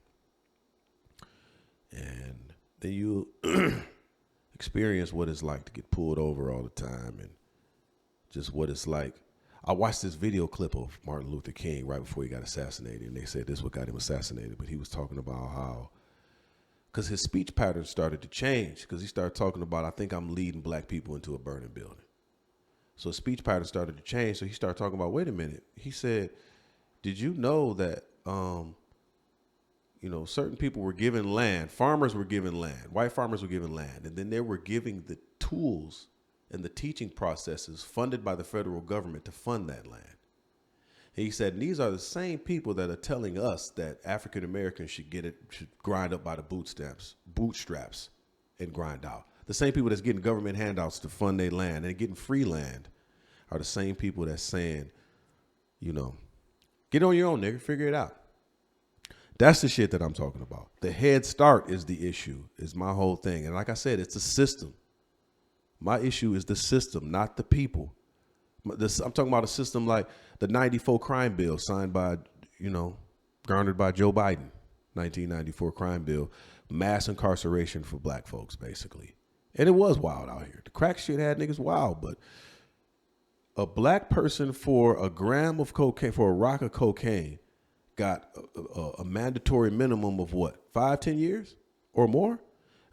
And then you experience what it's like to get pulled over all the time and just what it's like. I watched this video clip of Martin Luther King right before he got assassinated, and they said this is what got him assassinated, but he was talking about how, because his speech patterns started to change, because he started talking about, I think I'm leading black people into a burning building. So his speech pattern started to change, so he started talking about, wait a minute. He said, did you know that, certain people were given land, farmers were given land, white farmers were given land, and then they were giving the tools and the teaching processes funded by the federal government to fund that land. And he said, and these are the same people that are telling us that African Americans should grind up by the bootstraps and grind out. The same people that's getting government handouts to fund their land and getting free land are the same people that's saying, get on your own, nigga, figure it out. That's the shit that I'm talking about. The head start is the issue, is my whole thing. And like I said, it's a system. My issue is the system, not the people. I'm talking about a system like the 94 crime bill signed by, garnered by Joe Biden, 1994 crime bill, mass incarceration for black folks, basically. And it was wild out here. The crack shit had niggas wild, but a black person for a gram of cocaine, for a rock of cocaine, got a mandatory minimum of what, 5-10 years or more?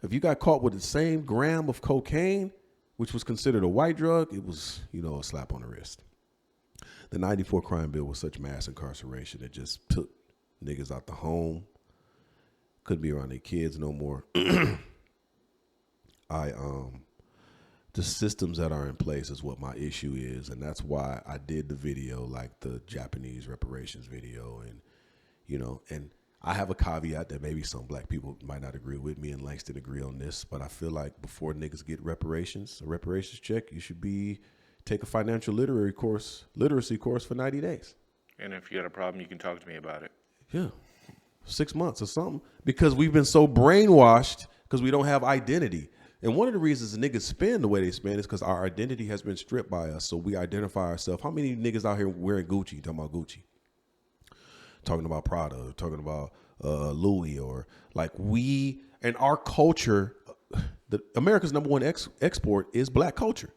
If you got caught with the same gram of cocaine, which was considered a white drug, it was, a slap on the wrist. The 94 crime bill was such mass incarceration. It just took niggas out the home. Couldn't be around their kids no more. The systems that are in place is what my issue is. And that's why I did the video, like the Japanese reparations video. And, and I have a caveat that maybe some black people might not agree with me, and Langston agree on this, but I feel like before niggas get a reparations check, you should take a financial literacy course for 90 days. And if you got a problem, you can talk to me about it. Yeah. 6 months or something, because we've been so brainwashed because we don't have identity. And one of the reasons niggas spend the way they spend is because our identity has been stripped by us. So we identify ourselves. How many niggas out here wearing Gucci, talking about Gucci? Talking about Prada, talking about Louis, or like we, and our culture, America's number one export is black culture.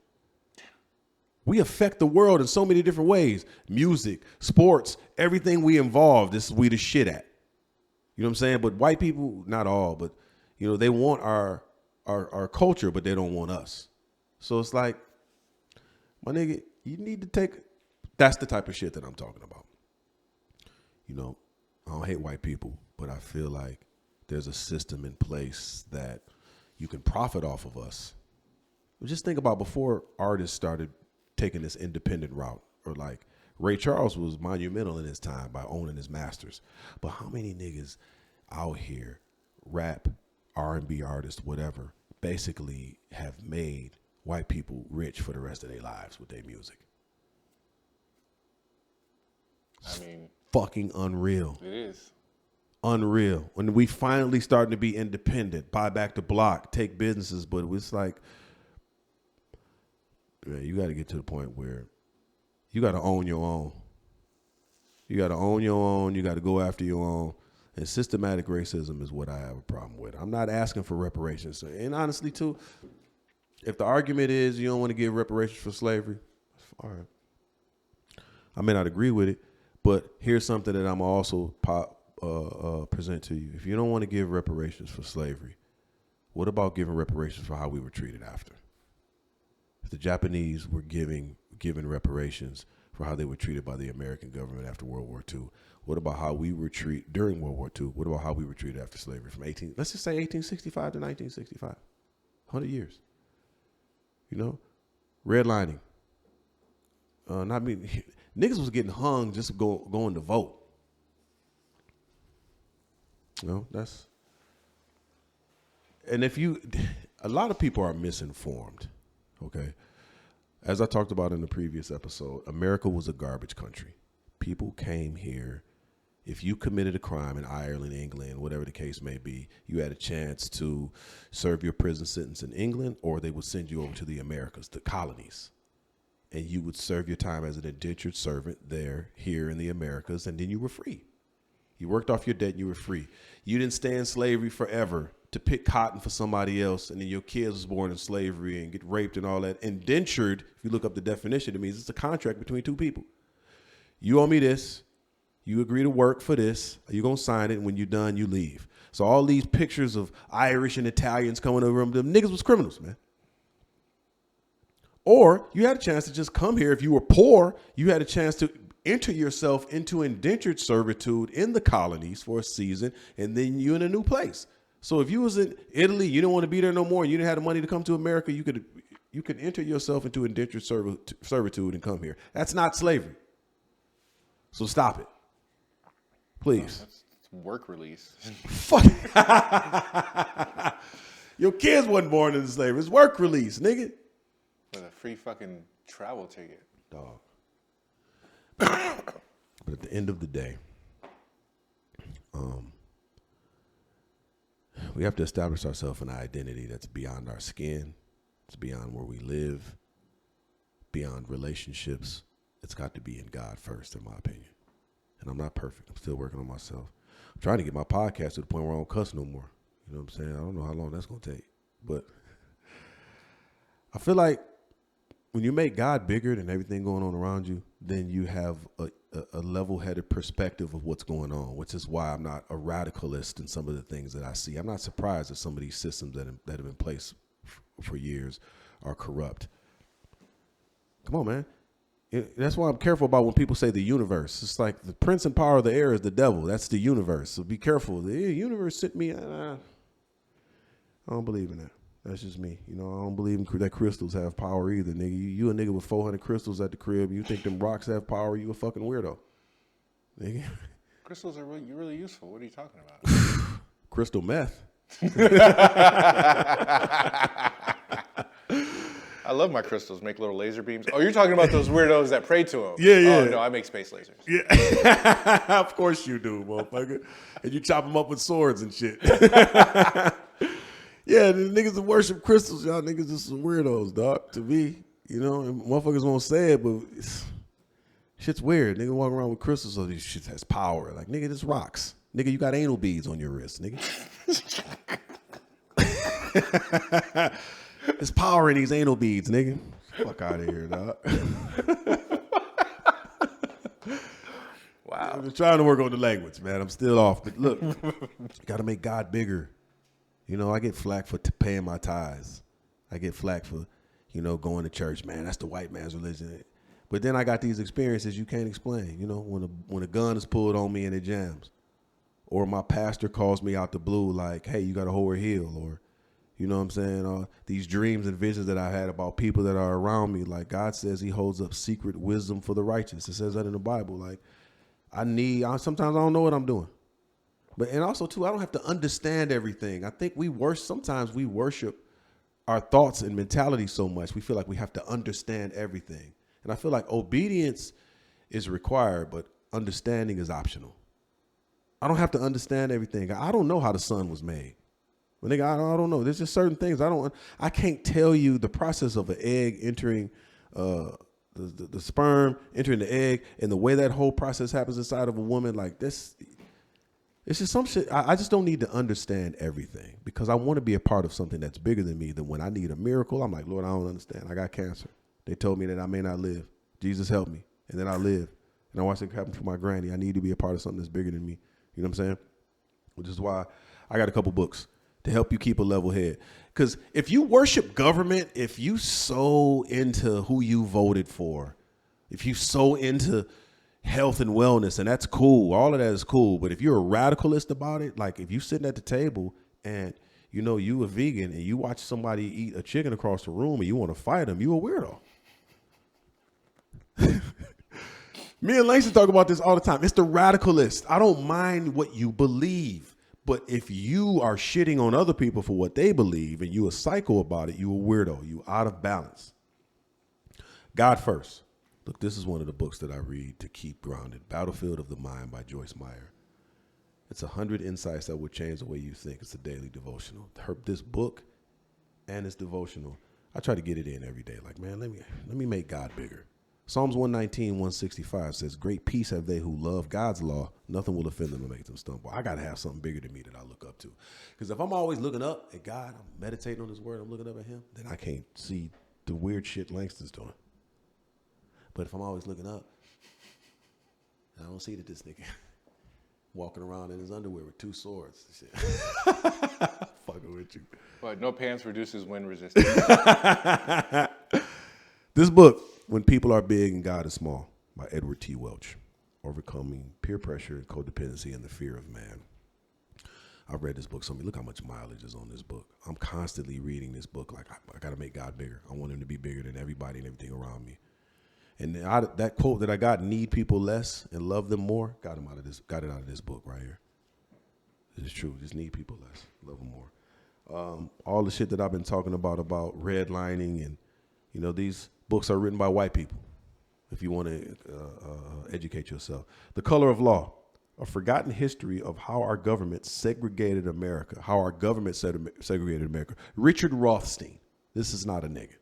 We affect the world in so many different ways. Music, sports, everything we involve, we the shit at. You know what I'm saying? But white people, not all, but they want our culture, but they don't want us. So it's like, my nigga, you need to that's the type of shit that I'm talking about. I don't hate white people, but I feel like there's a system in place that you can profit off of us. Just think about before artists started taking this independent route, or like Ray Charles was monumental in his time by owning his masters. But how many niggas out here, rap, R&B artists, whatever, basically have made white people rich for the rest of their lives with their music? I mean, fucking unreal. it is. Unreal. When we finally starting to be independent, buy back the block, take businesses, but it's like, man, you got to get to the point where you got to own your own. You got to own your own. You got to go after your own. And systematic racism is what I have a problem with. I'm not asking for reparations. And honestly, too, if the argument is you don't want to give reparations for slavery, all right. I may not agree with it, but here's something that I'm also present to you. If you don't want to give reparations for slavery, what about giving reparations for how we were treated after? If the Japanese were given reparations for how they were treated by the American government after World War II, what about how we were treated during World War II? What about how we were treated after slavery from let's just say 1865 to 1965, 100 years. You know, redlining. Niggas was getting hung just going to vote. You know, and a lot of people are misinformed, okay? As I talked about in the previous episode, America was a garbage country. People came here. If you committed a crime in Ireland, England, whatever the case may be, you had a chance to serve your prison sentence in England, or they would send you over to the Americas, the colonies. And you would serve your time as an indentured servant here in the Americas, and then you were free. You worked off your debt and you were free. You didn't stay in slavery forever to pick cotton for somebody else, and then your kids was born in slavery and get raped and all that. Indentured, if you look up the definition, it means it's a contract between two people. You owe me this. You agree to work for this. You're going to sign it, and when you're done, you leave. So all these pictures of Irish and Italians coming over, them niggas was criminals, man. Or you had a chance to just come here. If you were poor, you had a chance to enter yourself into indentured servitude in the colonies for a season, and then you're in a new place. So if you was in Italy, you didn't want to be there no more, and you didn't have the money to come to America, you could enter yourself into indentured servitude and come here. That's not slavery. So stop it. Please. That's work release. Fuck. Your kids wasn't born into slavery. It's work release, nigga. With a free fucking travel ticket. Dog. But at the end of the day, we have to establish ourselves an identity that's beyond our skin. It's beyond where we live, beyond relationships. It's got to be in God first, in my opinion. And I'm not perfect. I'm still working on myself. I'm trying to get my podcast to the point where I don't cuss no more. You know what I'm saying? I don't know how long that's going to take. But I feel like when you make God bigger than everything going on around you, then you have a level-headed perspective of what's going on, which is why I'm not a radicalist in some of the things that I see. I'm not surprised that some of these systems that have been in place for years are corrupt. Come on, man. That's why I'm careful about when people say the universe. It's like the prince and power of the air is the devil. That's the universe. So be careful. The universe sent me. I don't believe in that. That's just me. You know, I don't believe that crystals have power either, nigga. You a nigga with 400 crystals at the crib. You think them rocks have power? You a fucking weirdo, nigga. Crystals are really useful. What are you talking about? Crystal meth. I love my crystals. Make little laser beams. Oh, you're talking about those weirdos that pray to them. Yeah. Oh, no, I make space lasers. Yeah. Of course you do, motherfucker. And you chop them up with swords and shit. Yeah, the niggas that worship crystals, y'all niggas is some weirdos, dog, to me. You know, and motherfuckers won't say it, but shit's weird. Nigga walking around with crystals, so this shit has power. Like, nigga, this rocks. Nigga, you got anal beads on your wrist, nigga. There's power in these anal beads, nigga. Fuck out of here, dog. Wow. I'm trying to work on the language, man. I'm still off. But look, got to make God bigger. You know, I get flack for paying my tithes. I get flack for, you know, going to church. Man, that's the white man's religion. But then I got these experiences you can't explain. You know, when a gun is pulled on me and it jams. Or my pastor calls me out the blue like, hey, you got to hold her heel. Or, you know what I'm saying? These dreams and visions that I had about people that are around me. Like God says he holds up secret wisdom for the righteous. It says that in the Bible. Like sometimes I don't know what I'm doing. And also, too, I don't have to understand everything. I think sometimes we worship our thoughts and mentality so much. We feel like we have to understand everything. And I feel like obedience is required, but understanding is optional. I don't have to understand everything. I don't know how the sun was made. Well, nigga, I don't know. There's just certain things I can't tell you the process of an egg entering the the sperm entering the egg, and the way that whole process happens inside of a woman, like this, it's just some shit. I just don't need to understand everything because I want to be a part of something that's bigger than me. Than when I need a miracle, I'm like, Lord, I don't understand. I got cancer. They told me that I may not live. Jesus help me, and then I live. And I watched it happen for my granny. I need to be a part of something that's bigger than me. You know what I'm saying? Which is why I got a couple books to help you keep a level head. Because if you worship government, if you so into who you voted for, if you so into health and wellness, and that's cool, all of that is cool. But if you're a radicalist about it, like if you sitting at the table and you know you a vegan and you watch somebody eat a chicken across the room and you want to fight them, you a weirdo. Me and Langston talk about this all the time. It's the radicalist. I don't mind what you believe. But if you are shitting on other people for what they believe and you a psycho about it, you a weirdo. You out of balance. God First. Look, this is one of the books that I read to keep grounded. Battlefield of the Mind by Joyce Meyer. It's 100 insights that will change the way you think. It's a daily devotional. This book and it's devotional. I try to get it in every day. Like, man, let me make God bigger. Psalms 119, 165 says, great peace have they who love God's law. Nothing will offend them or make them stumble. I got to have something bigger than me that I look up to. Because if I'm always looking up at God, I'm meditating on his word, I'm looking up at him, then I can't see the weird shit Langston's doing. But if I'm always looking up, I don't see that this nigga walking around in his underwear with 2 swords. Shit. Fucking with you. But no pants reduces wind resistance. This book, When People Are Big and God is Small, by Edward T. Welch. Overcoming peer pressure, codependency, and the fear of man. I've read this book so many. Look how much mileage is on this book. I'm constantly reading this book. Like, I got to make God bigger. I want him to be bigger than everybody and everything around me. And that quote that I got, need people less and love them more, got it out of this book right here. It's true. Just need people less, love them more. All the shit that I've been talking about redlining and, you know, these books are written by white people, if you want to educate yourself. The Color of Law, a forgotten history of how our government segregated America, segregated America. Richard Rothstein. This is not a nigga.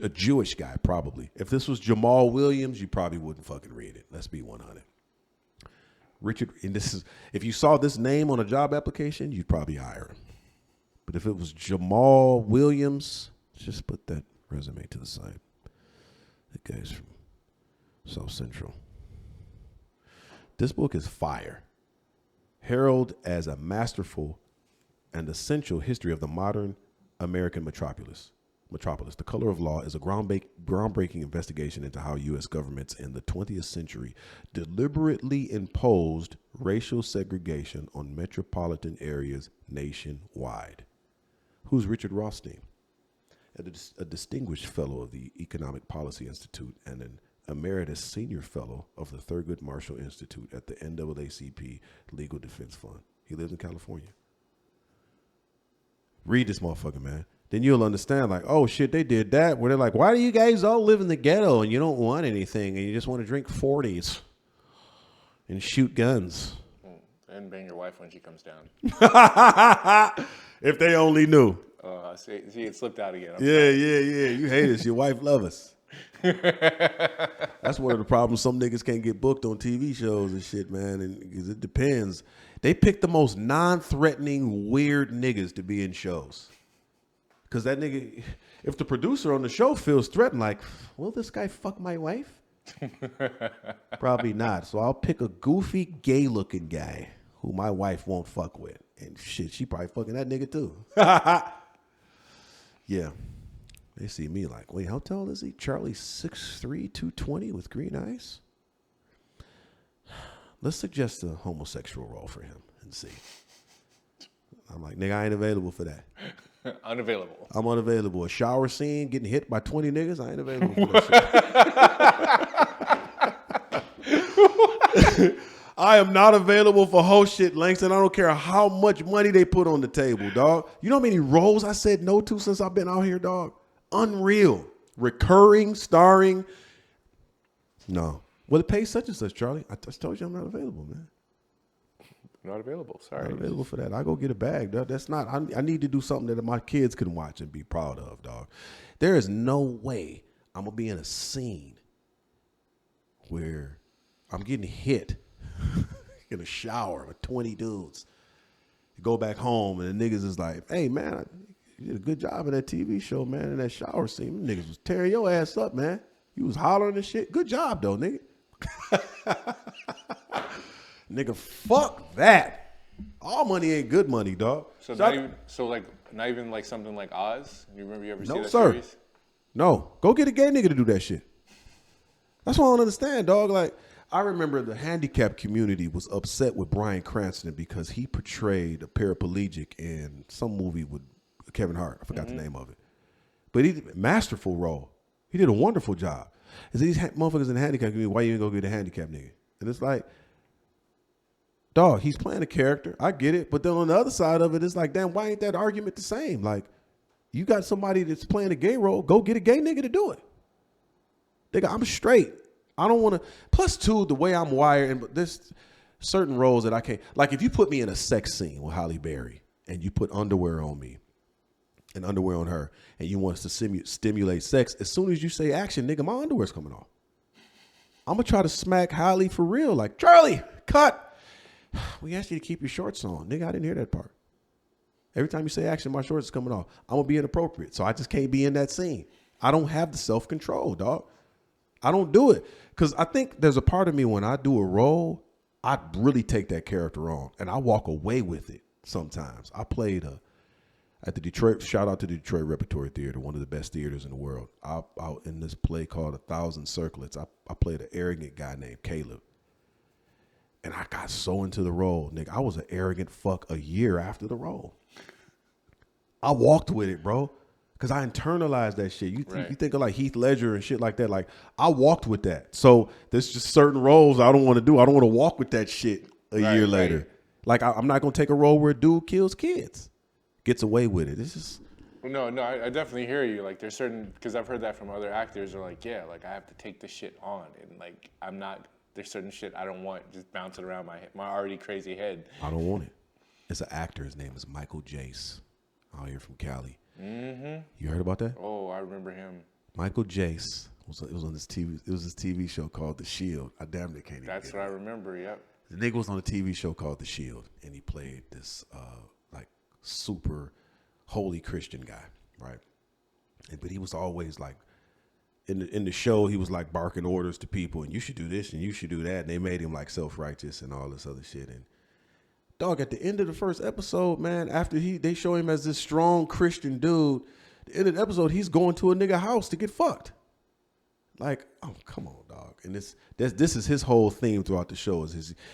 A Jewish guy, probably. If this was Jamal Williams, you probably wouldn't fucking read it. Let's be 100. Richard, and this is, if you saw this name on a job application, you'd probably hire him. But if it was Jamal Williams, just put that resume to the side. That guy's from South Central. This book is fire. Heralded as a masterful and essential history of the modern American metropolis. The Color of Law is a groundbreaking investigation into how U.S. governments in the 20th century deliberately imposed racial segregation on metropolitan areas nationwide. Who's Richard Rothstein? A distinguished fellow of the Economic Policy Institute and an emeritus senior fellow of the Thurgood Marshall Institute at the NAACP Legal Defense Fund. He lives in California. Read this motherfucker, man. Then you'll understand, like, oh, shit, they did that. Where they're like, why do you guys all live in the ghetto and you don't want anything and you just want to drink 40s and shoot guns? And bang your wife when she comes down. If they only knew. See, it slipped out again. Yeah. You hate us. Your wife love us. That's one of the problems. Some niggas can't get booked on TV shows and shit, man. And because it depends. They pick the most non-threatening, weird niggas to be in shows. Because that nigga, if the producer on the show feels threatened, like, will this guy fuck my wife? Probably not. So I'll pick a goofy, gay-looking guy who my wife won't fuck with. And shit, she probably fucking that nigga too. Yeah. They see me like, wait, how tall is he? Charlie 6'3", 220 with green eyes? Let's suggest a homosexual role for him and see. I'm like, nigga, I ain't available for that. Unavailable. I'm unavailable. A shower scene, getting hit by 20 niggas, I ain't available for that shit. I am not available for whole shit, Langston. I don't care how much money they put on the table, dog. You know how many roles I said no to since I've been out here, dog? Unreal. Recurring, starring. No. Well, it pays such and such, Charlie. I just told you I'm not available, man. Not available. Sorry. Not available for that. I go get a bag. Dog. That's not. I need to do something that my kids can watch and be proud of, dog. There is no way I'm gonna be in a scene where I'm getting hit in a shower with 20 dudes. You go back home and the niggas is like, "Hey man, you did a good job in that TV show, man. In that shower scene, them niggas was tearing your ass up, man. You was hollering and shit. Good job though, nigga." Nigga, fuck that. All money ain't good money, dog. So not even like something like Oz. You ever see that sir. series? No, go get a gay nigga to do that shit. That's what I don't understand, dog. Like, I remember the handicapped community was upset with Bryan Cranston because he portrayed a paraplegic in some movie with Kevin Hart. I forgot the name of it. But he did a masterful role. He did a wonderful job. And these motherfuckers in the handicapped community, why you ain't go get a handicapped nigga? And it's like, dog, he's playing a character. I get it. But then on the other side of it, it's like, damn, why ain't that argument the same? Like, you got somebody that's playing a gay role, go get a gay nigga to do it. Nigga, I'm straight. I don't want to. Plus, two, the way I'm wired, and there's certain roles that I can't. Like, if you put me in a sex scene with Halle Berry and you put underwear on me and underwear on her and you want us to stimulate sex, as soon as you say action, nigga, my underwear's coming off. I'm going to try to smack Halle for real. Like, Charlie, cut. We asked you to keep your shorts on. Nigga, I didn't hear that part. Every time you say action, my shorts is coming off. I'm going to be inappropriate. So I just can't be in that scene. I don't have the self-control, dog. I don't do it. Because I think there's a part of me when I do a role, I really take that character on. And I walk away with it sometimes. I played at the Detroit, shout out to the Detroit Repertory Theater, one of the best theaters in the world. Out in this play called 1,000 Circlets, I played an arrogant guy named Caleb. And I got so into the role, nigga. I was an arrogant fuck a year after the role. I walked with it, bro. Because I internalized that shit. You think of like Heath Ledger and shit like that. Like, I walked with that. So there's just certain roles I don't want to do. I don't want to walk with that shit a year later. Like, I'm not going to take a role where a dude kills kids. Gets away with it. This is... No, I definitely hear you. Like, there's certain... Because I've heard that from other actors. They're like, yeah, like, I have to take this shit on. And, like, I'm not... There's certain shit I don't want just bouncing around my already crazy head. I don't want it. It's an actor. His name is Michael Jace. Out here from Cali. Mm-hmm. You heard about that? Oh, I remember him. Michael Jace was on this TV. It was this TV show called The Shield. I damn near can't even. That's what I remember. Yep. The nigga was on a TV show called The Shield, and he played this like super holy Christian guy, right? But he was always like in the show. He was like barking orders to people, and you should do this and you should do that. And they made him like self-righteous and all this other shit. And dog, at the end of the first episode, man, after they show him as this strong Christian dude, the end of the episode, he's going to a nigga house to get fucked. Like, oh, come on, dog. And this is his whole theme throughout the show.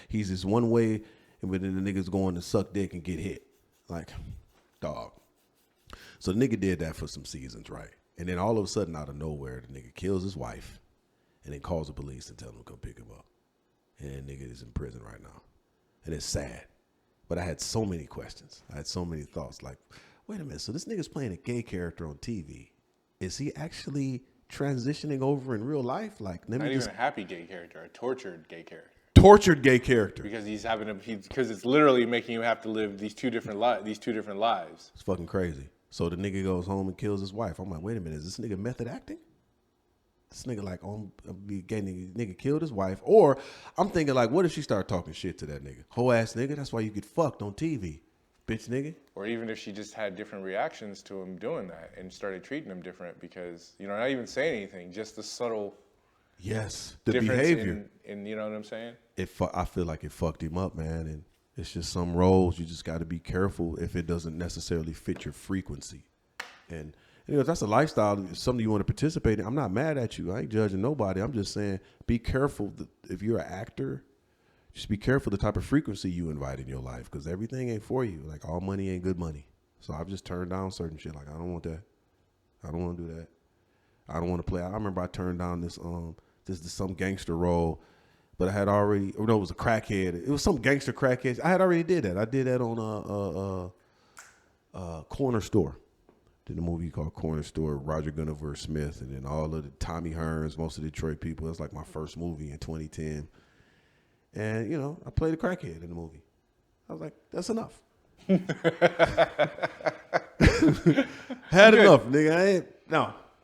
He's this one way, and then the nigga's going to suck dick and get hit. Like, dog. So the nigga did that for some seasons, right? And then all of a sudden, out of nowhere, the nigga kills his wife and then calls the police and tells them to come pick him up. And the nigga is in prison right now. And it's sad. But I had so many questions. I had so many thoughts. Like, wait a minute. So this nigga's playing a gay character on TV. Is he actually transitioning over in real life? Like, not even a happy gay character, a tortured gay character. Tortured gay character. Because because it's literally making you have to live these two different lives. It's fucking crazy. So the nigga goes home and kills his wife. I'm like, wait a minute. Is this nigga method acting? This nigga like nigga killed his wife. Or I'm thinking like, what if she started talking shit to that nigga? Whole ass nigga, that's why you get fucked on TV. Bitch nigga. Or even if she just had different reactions to him doing that and started treating him different because, not even saying anything, just the subtle the behavior. And you know what I'm saying? I feel like it fucked him up, man. And it's just some roles you just got to be careful if it doesn't necessarily fit your frequency. And if that's a lifestyle, something you want to participate in, I'm not mad at you. I ain't judging nobody. I'm just saying be careful. If you're an actor, just be careful the type of frequency you invite in your life because everything ain't for you. Like, all money ain't good money. So I've just turned down certain shit. Like, I don't want that. I don't want to do that. I don't want to play. I remember I turned down this some gangster role, but I had already, it was a crackhead. It was some gangster crackhead. I had already did that. I did that on Corner Store. Did a movie called Corner Store, Roger Gunnivere Smith, and then all of the Tommy Hearns, most of the Detroit people. It was like my first movie in 2010. And, I played a crackhead in the movie. I was like, that's enough. Had enough, nigga.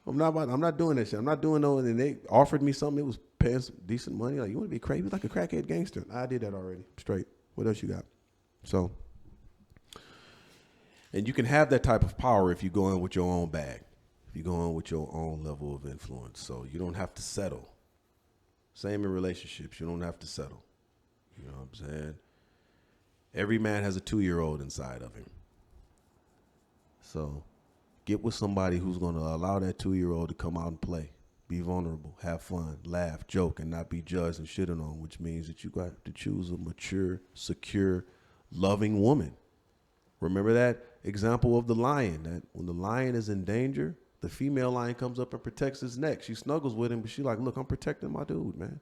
I'm not doing that shit. I'm not doing no. And they offered me something. It was paying some decent money. Like, you want to be crazy? Like a crackhead gangster. I did that already. Straight. What else you got? So, and you can have that type of power if you go in with your own bag. If you go in with your own level of influence. So you don't have to settle. Same in relationships. You don't have to settle. You know what I'm saying? Every man has a 2-year-old inside of him. So get with somebody who's going to allow that 2-year-old to come out and play. Be vulnerable, have fun, laugh, joke, and not be judged and shitted on, which means that you got to choose a mature, secure, loving woman. Remember that example of the lion, that when the lion is in danger, the female lion comes up and protects his neck. She snuggles with him, but she's like, look, I'm protecting my dude, man.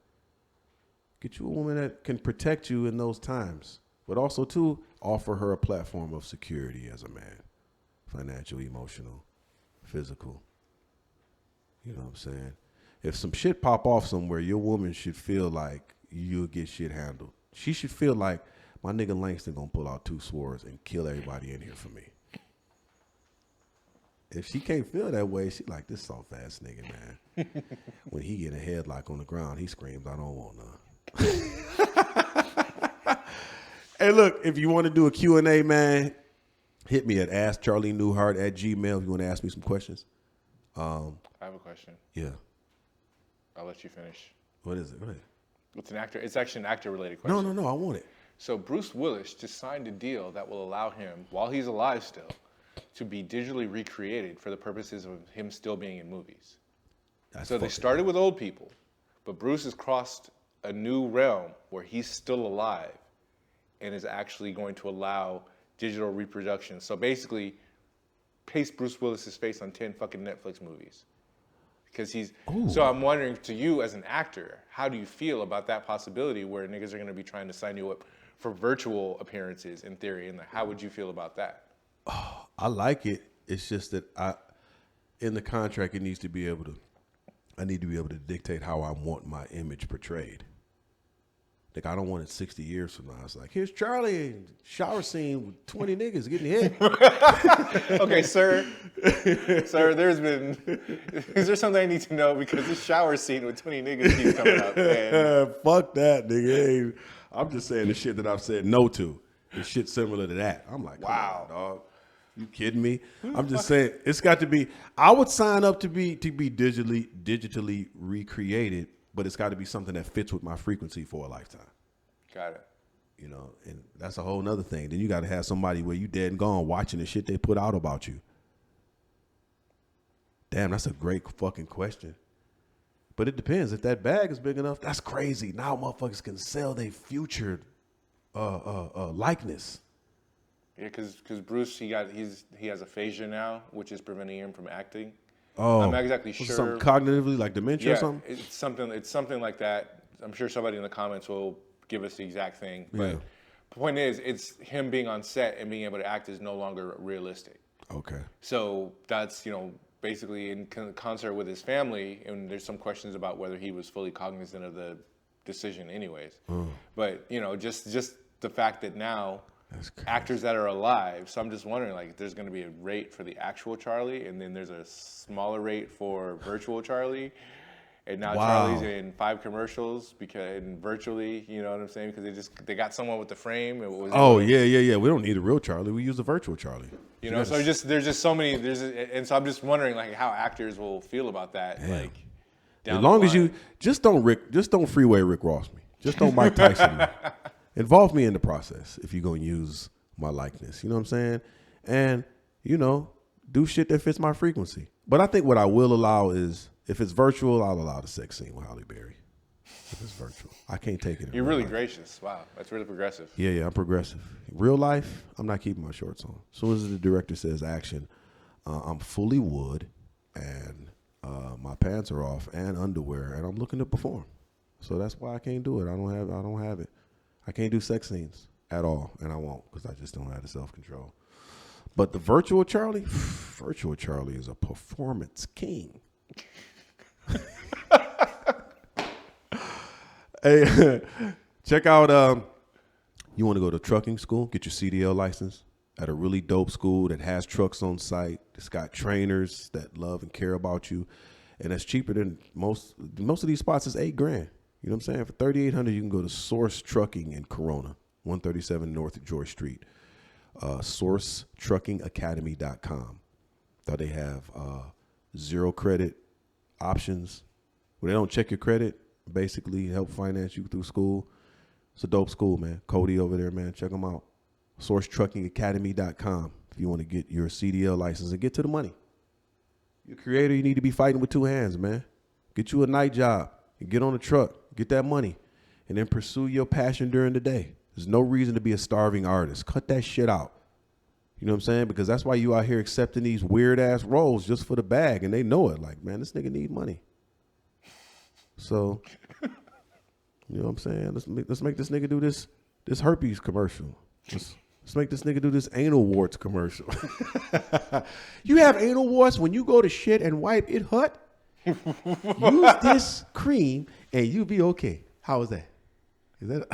Get you a woman that can protect you in those times, but also, too, offer her a platform of security as a man. Financial, emotional, physical. You know what I'm saying? If some shit pop off somewhere, your woman should feel like you'll get shit handled. She should feel like my nigga Langston gonna pull out 2 swords and kill everybody in here for me. If she can't feel that way, she like, this soft ass nigga, man. When he get a headlock on the ground, he screams, I don't want none. Hey, look, if you want to do a Q&A, man, hit me at askcharlienewhart@gmail if you want to ask me some questions. I have a question. Yeah. I'll let you finish. What is it? Go ahead. It's an actor. It's actually an actor-related question. No, I want it. So Bruce Willis just signed a deal that will allow him, while he's alive still, to be digitally recreated for the purposes of him still being in movies. So they started with old people, but Bruce has crossed a new realm where he's still alive and is actually going to allow digital reproduction. So basically, paste Bruce Willis's face on 10 fucking Netflix movies. Because he's, so I'm wondering, to you as an actor, how do you feel about that possibility where niggas are going to be trying to sign you up for virtual appearances in theory, and how would you feel about that? Oh, I like it. It's just that in the contract, I need to be able to dictate how I want my image portrayed. Like, I don't want it 60 years from now. It's like, here's Charlie, shower scene with 20 niggas getting hit. Okay, sir, is there something I need to know? Because this shower scene with 20 niggas keeps coming up. And Fuck that, nigga. Hey, I'm just saying the shit that I've said no to. The shit similar to that. I'm like, wow, dog. You kidding me? I'm just saying it's got to be. I would sign up to be digitally recreated, but it's got to be something that fits with my frequency for a lifetime. Got it. You know, and that's a whole nother thing. Then you got to have somebody where you dead and gone watching the shit they put out about you. Damn, that's a great fucking question. But it depends. If that bag is big enough, that's crazy. Now motherfuckers can sell their future likeness. Yeah, because Bruce, he has aphasia now, which is preventing him from acting. Oh, I'm not exactly sure. Something cognitively, like dementia or something? It's something like that. I'm sure somebody in the comments will give us the exact thing. But Yeah. the point is, it's him being on set and being able to act is no longer realistic. Okay. So that's, basically in concert with his family, and there's some questions about whether he was fully cognizant of the decision anyways. But, just the fact that now actors that are alive, so I'm just wondering, like, if there's going to be a rate for the actual Charlie, and then there's a smaller rate for virtual Charlie, and now Charlie's in 5 commercials and virtually, you know what I'm saying? Because they got someone with the frame. Yeah. We don't need a real Charlie. We use a virtual Charlie. So there's just so many. And so I'm just wondering, like, how actors will feel about that. Damn. Like, As long as you just don't freeway Rick Ross me. Just don't Mike Tyson me. Involve me in the process if you're gonna use my likeness. You know what I'm saying? And do shit that fits my frequency. But I think what I will allow is, if it's virtual, I'll allow the sex scene with Halle Berry. If it's virtual, I can't take it. You're really gracious. Wow, that's really progressive. Yeah, I'm progressive. Real life, I'm not keeping my shorts on. As soon as the director says action, I'm fully wood, and my pants are off and underwear, and I'm looking to perform. So that's why I can't do it. I don't have it. I can't do sex scenes at all, and I won't, because I just don't have the self-control. But the virtual Charlie is a performance king. Hey, check out You want to go to trucking school, get your CDL license at a really dope school that has trucks on site, that's got trainers that love and care about you, and that's cheaper than most of these spots is $8,000. You know what I'm saying? For $3,800, you can go to Source Trucking in Corona, 137 North George Street. SourceTruckingAcademy.com. Thought they have zero credit options where they don't check your credit, basically help finance you through school. It's a dope school, man. Cody over there, man. Check them out. SourceTruckingAcademy.com if you want to get your CDL license and get to the money. You're a creator, you need to be fighting with two hands, man. Get you a night job and get on the truck, get that money, and then pursue your passion during the day. There's no reason to be a starving artist. Cut that shit out. You know what I'm saying? Because that's why you out here accepting these weird-ass roles just for the bag, and they know it. Like, man, this nigga need money. So, you know what I'm saying? Let's make this nigga do this herpes commercial. Let's make this nigga do this anal warts commercial. You have anal warts when you go to shit and wipe it hot? Use this cream and you'll be okay. How is that? Is that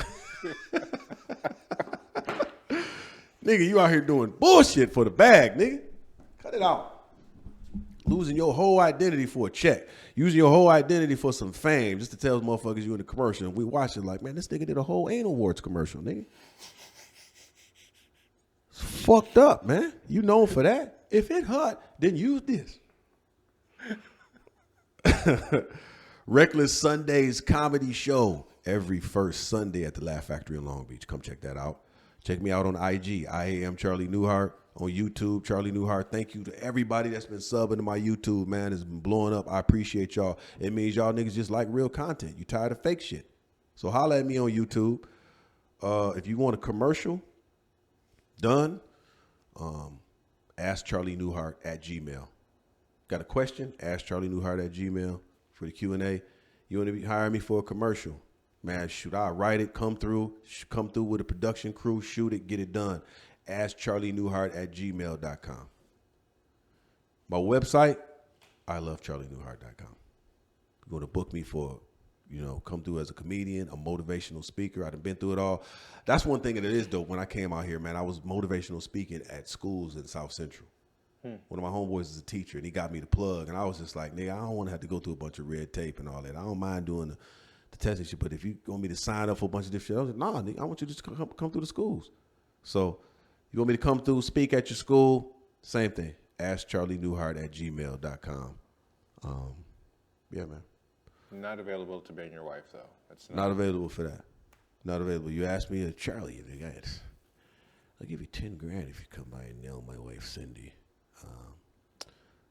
nigga, you out here doing bullshit for the bag, nigga. Cut it out. Losing your whole identity for a check. Using your whole identity for some fame just to tell those motherfuckers you in the commercial. And we watch it like, man, this nigga did a whole anal warts commercial, nigga. It's fucked up, man. You known for that. If it hot, then use this. Reckless Sundays comedy show every first Sunday at the Laugh Factory in Long Beach. Come check that out. Check me out on IG. I am Charlie Newhart. On YouTube, Charlie Newhart. Thank you to everybody that's been subbing to my YouTube, man. It's been blowing up. I appreciate y'all. It means y'all niggas just like real content. You tired of fake shit. So holla at me on YouTube. If you want a commercial done, askcharlienewhart@gmail.com. Got a question? Askcharlienewhart@gmail.com for the Q&A. You want to hire me for a commercial? Man, shoot, I'll write it, come through with a production crew, shoot it, get it done. askcharlienewhart@gmail.com. My website, ilovecharlienewhart.com. You want to book me for, come through as a comedian, a motivational speaker. I've been through it all. That's one thing that it is, though. When I came out here, man, I was motivational speaking at schools in South Central. One of my homeboys is a teacher, and he got me the plug. And I was just like, nigga, I don't want to have to go through a bunch of red tape and all that. I don't mind doing the testing shit, but if you want me to sign up for a bunch of different shit, I was like, nah, nigga, I want you to just come through the schools. So you want me to come through, speak at your school? Same thing. askcharlienewhart@gmail.com. Yeah, man. Not available to bang your wife, though. That's not available for that. Not available. You asked me, Charlie, I'll give you $10,000 if you come by and nail my wife, Cindy.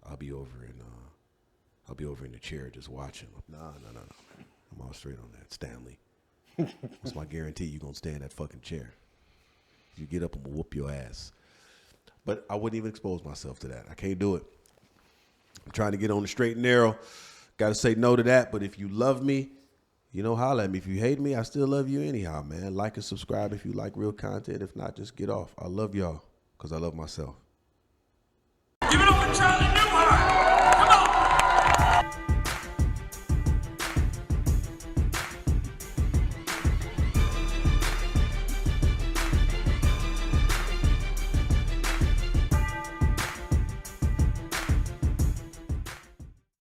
I'll be over in the chair just watching. No, man. I'm all straight on that. Stanley, what's my guarantee you gonna stay in that fucking chair? If you get up, I'm gonna whoop your ass. But I wouldn't even expose myself to that. I can't do it. I'm trying to get on the straight and narrow. Got to say no to that. But if you love me, holla at me. If you hate me, I still love you anyhow, man. Like and subscribe if you like real content. If not, just get off. I love y'all because I love myself.